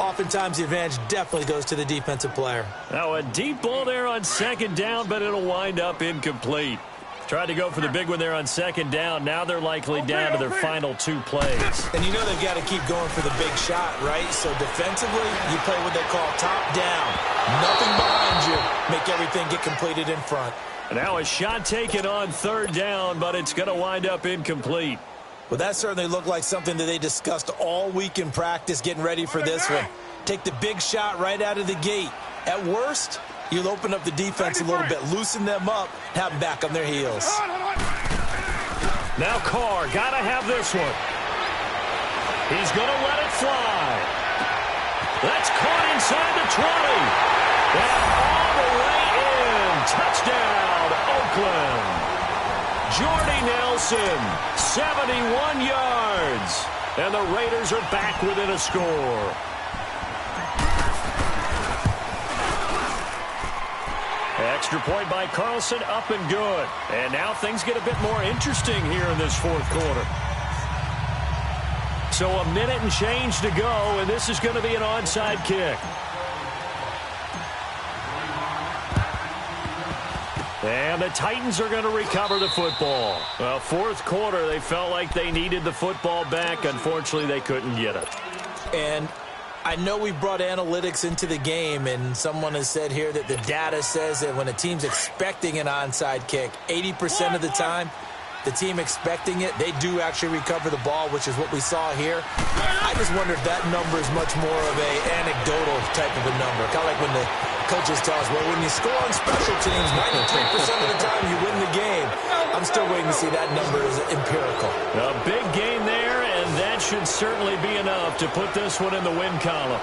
oftentimes the advantage definitely goes to the defensive player. Now, a deep ball there on 2nd down, but it'll wind up incomplete. Tried to go for the big one there on 2nd down. Now they're likely down to their final 2 plays. And you know they've got to keep going for the big shot, right? So defensively, you play what they call top down. Nothing behind you. Make everything get completed in front. Now a shot taken on 3rd down, but it's going to wind up incomplete. Well, that certainly looked like something that they discussed all week in practice, getting ready for this one. Take the big shot right out of the gate. At worst, you'll open up the defense a little bit, loosen them up, have them back on their heels. Now Carr, got to have this one. He's going to let it fly. That's caught inside the 20. And all the way in. Touchdown, Oakland. Jordy Nelson, 71 yards. And the Raiders are back within a score. Extra point by Carlson, up and good. And now things get a bit more interesting here in this fourth quarter. So a minute and change to go, and this is going to be an onside kick. And the Titans are going to recover the football. Well, fourth quarter, they felt like they needed the football back. Unfortunately, they couldn't get it. And I know we brought analytics into the game, and someone has said here that the data says that when a team's expecting an onside kick, 80% of the time, the team expecting it, they do actually recover the ball, which is what we saw here. I just wonder if that number is much more of a anecdotal type of a number. Kind of like when the coaches tell us, well, when you score on special teams, 93% of the time you win the game. I'm still waiting to see that number is empirical. A big game there, and that should certainly be enough to put this one in the win column.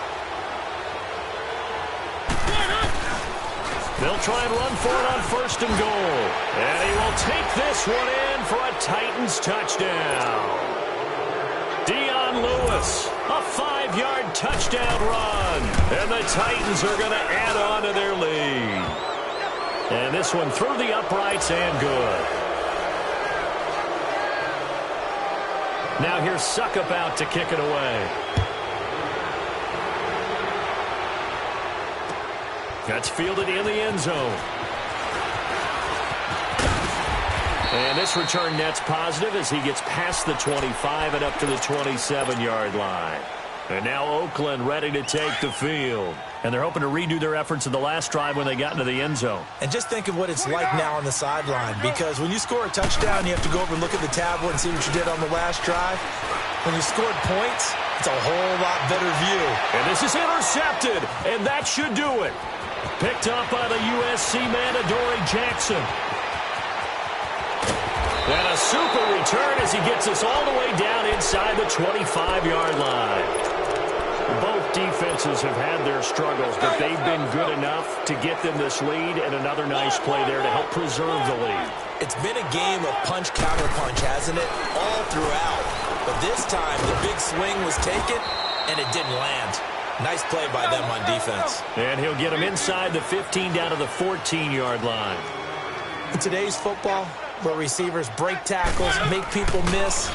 They'll try and run for it on first and goal. And he will take this one in for a Titans touchdown. Dion Lewis, a 5-yard touchdown run. And the Titans are going to add on to their lead. And this one through the uprights and good. Now here's Suckup out to kick it away. That's fielded in the end zone. And this return net's positive as he gets past the 25 and up to the 27-yard line. And now Oakland ready to take the field. And they're hoping to redo their efforts in the last drive when they got into the end zone. And just think of what it's like now on the sideline, because when you score a touchdown, you have to go over and look at the tablet and see what you did on the last drive. When you scored points, it's a whole lot better view. And this is intercepted, and that should do it. Picked up by the USC man, Adoree Jackson. And a super return as he gets us all the way down inside the 25-yard line. Both defenses have had their struggles, but they've been good enough to get them this lead, and another nice play there to help preserve the lead. It's been a game of punch-counter-punch, hasn't it? All throughout. But this time, the big swing was taken, and it didn't land. Nice play by them on defense. And he'll get him inside the 15 down to the 14-yard line. In today's football, where receivers break tackles, make people miss,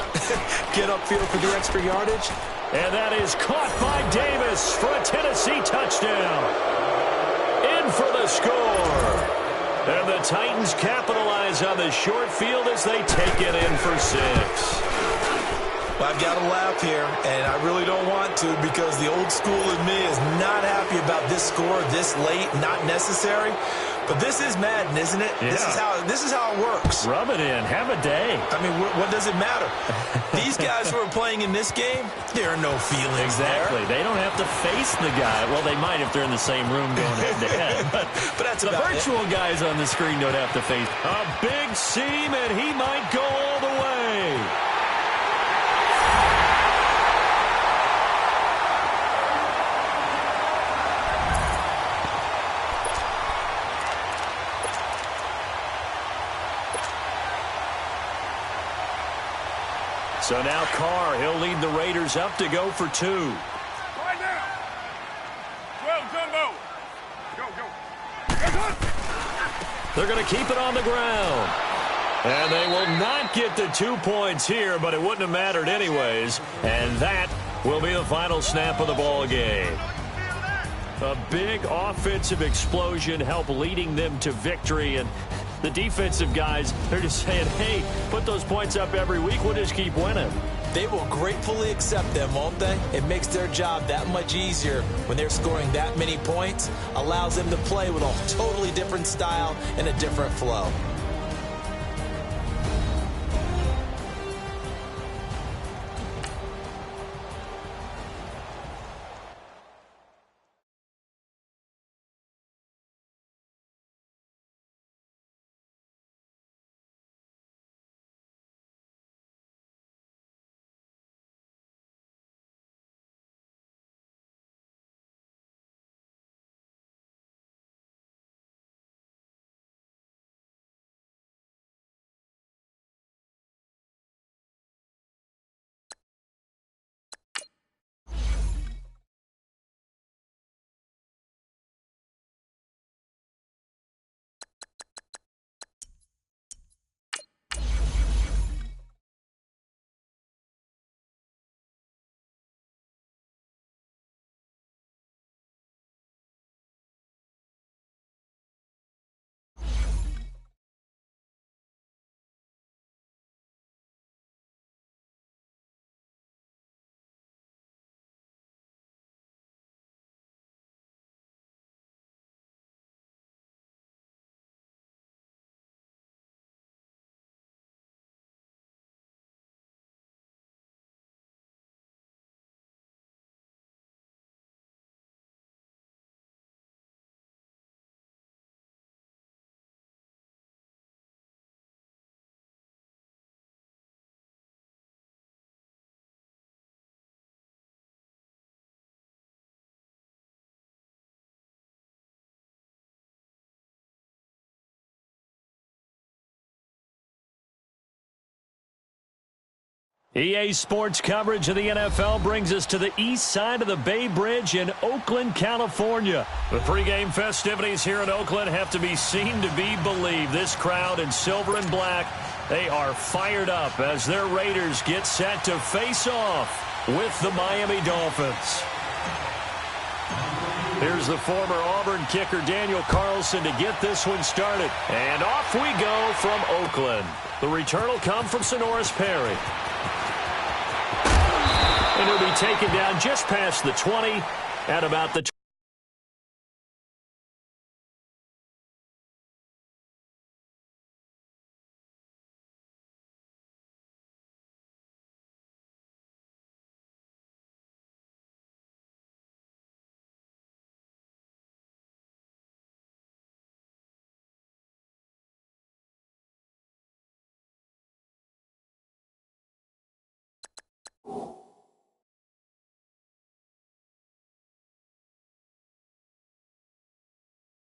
get upfield for the extra yardage. And that is caught by Davis for a Tennessee touchdown. In for the score. And the Titans capitalize on the short field as they take it in for 6. I've got to laugh here, and I really don't want to, because the old school in me is not happy about this score this late, not necessary. But this is Madden, isn't it? Yeah. This is how it works. Rub it in. Have a day. I mean, what does it matter? These guys who are playing in this game, there are no feelings exactly. there. They don't have to face the guy. Well, they might if they're in the same room going head-to-head. But that's the virtual guys on the screen don't have to face. A big seam, and he might go all the way. So now Carr, he'll lead the Raiders up to go for 2. Right now. 12, Jumbo. Go. They're going to keep it on the ground. And they will not get the 2 points here, but it wouldn't have mattered anyways. And that will be the final snap of the ball game. A big offensive explosion helped leading them to victory. And the defensive guys, they're just saying, hey, put those points up every week. We'll just keep winning. They will gratefully accept them, won't they? It makes their job that much easier when they're scoring that many points. Allows them to play with a totally different style and a different flow. EA Sports coverage of the NFL brings us to the east side of the Bay Bridge in Oakland, California. The pregame festivities here in Oakland have to be seen to be believed. This crowd in silver and black, they are fired up as their Raiders get set to face off with the Miami Dolphins. Here's the former Auburn kicker Daniel Carlson to get this one started. And off we go from Oakland. The return will come from Sonoris Perry. And he'll be taken down just past the 20 at about the 20.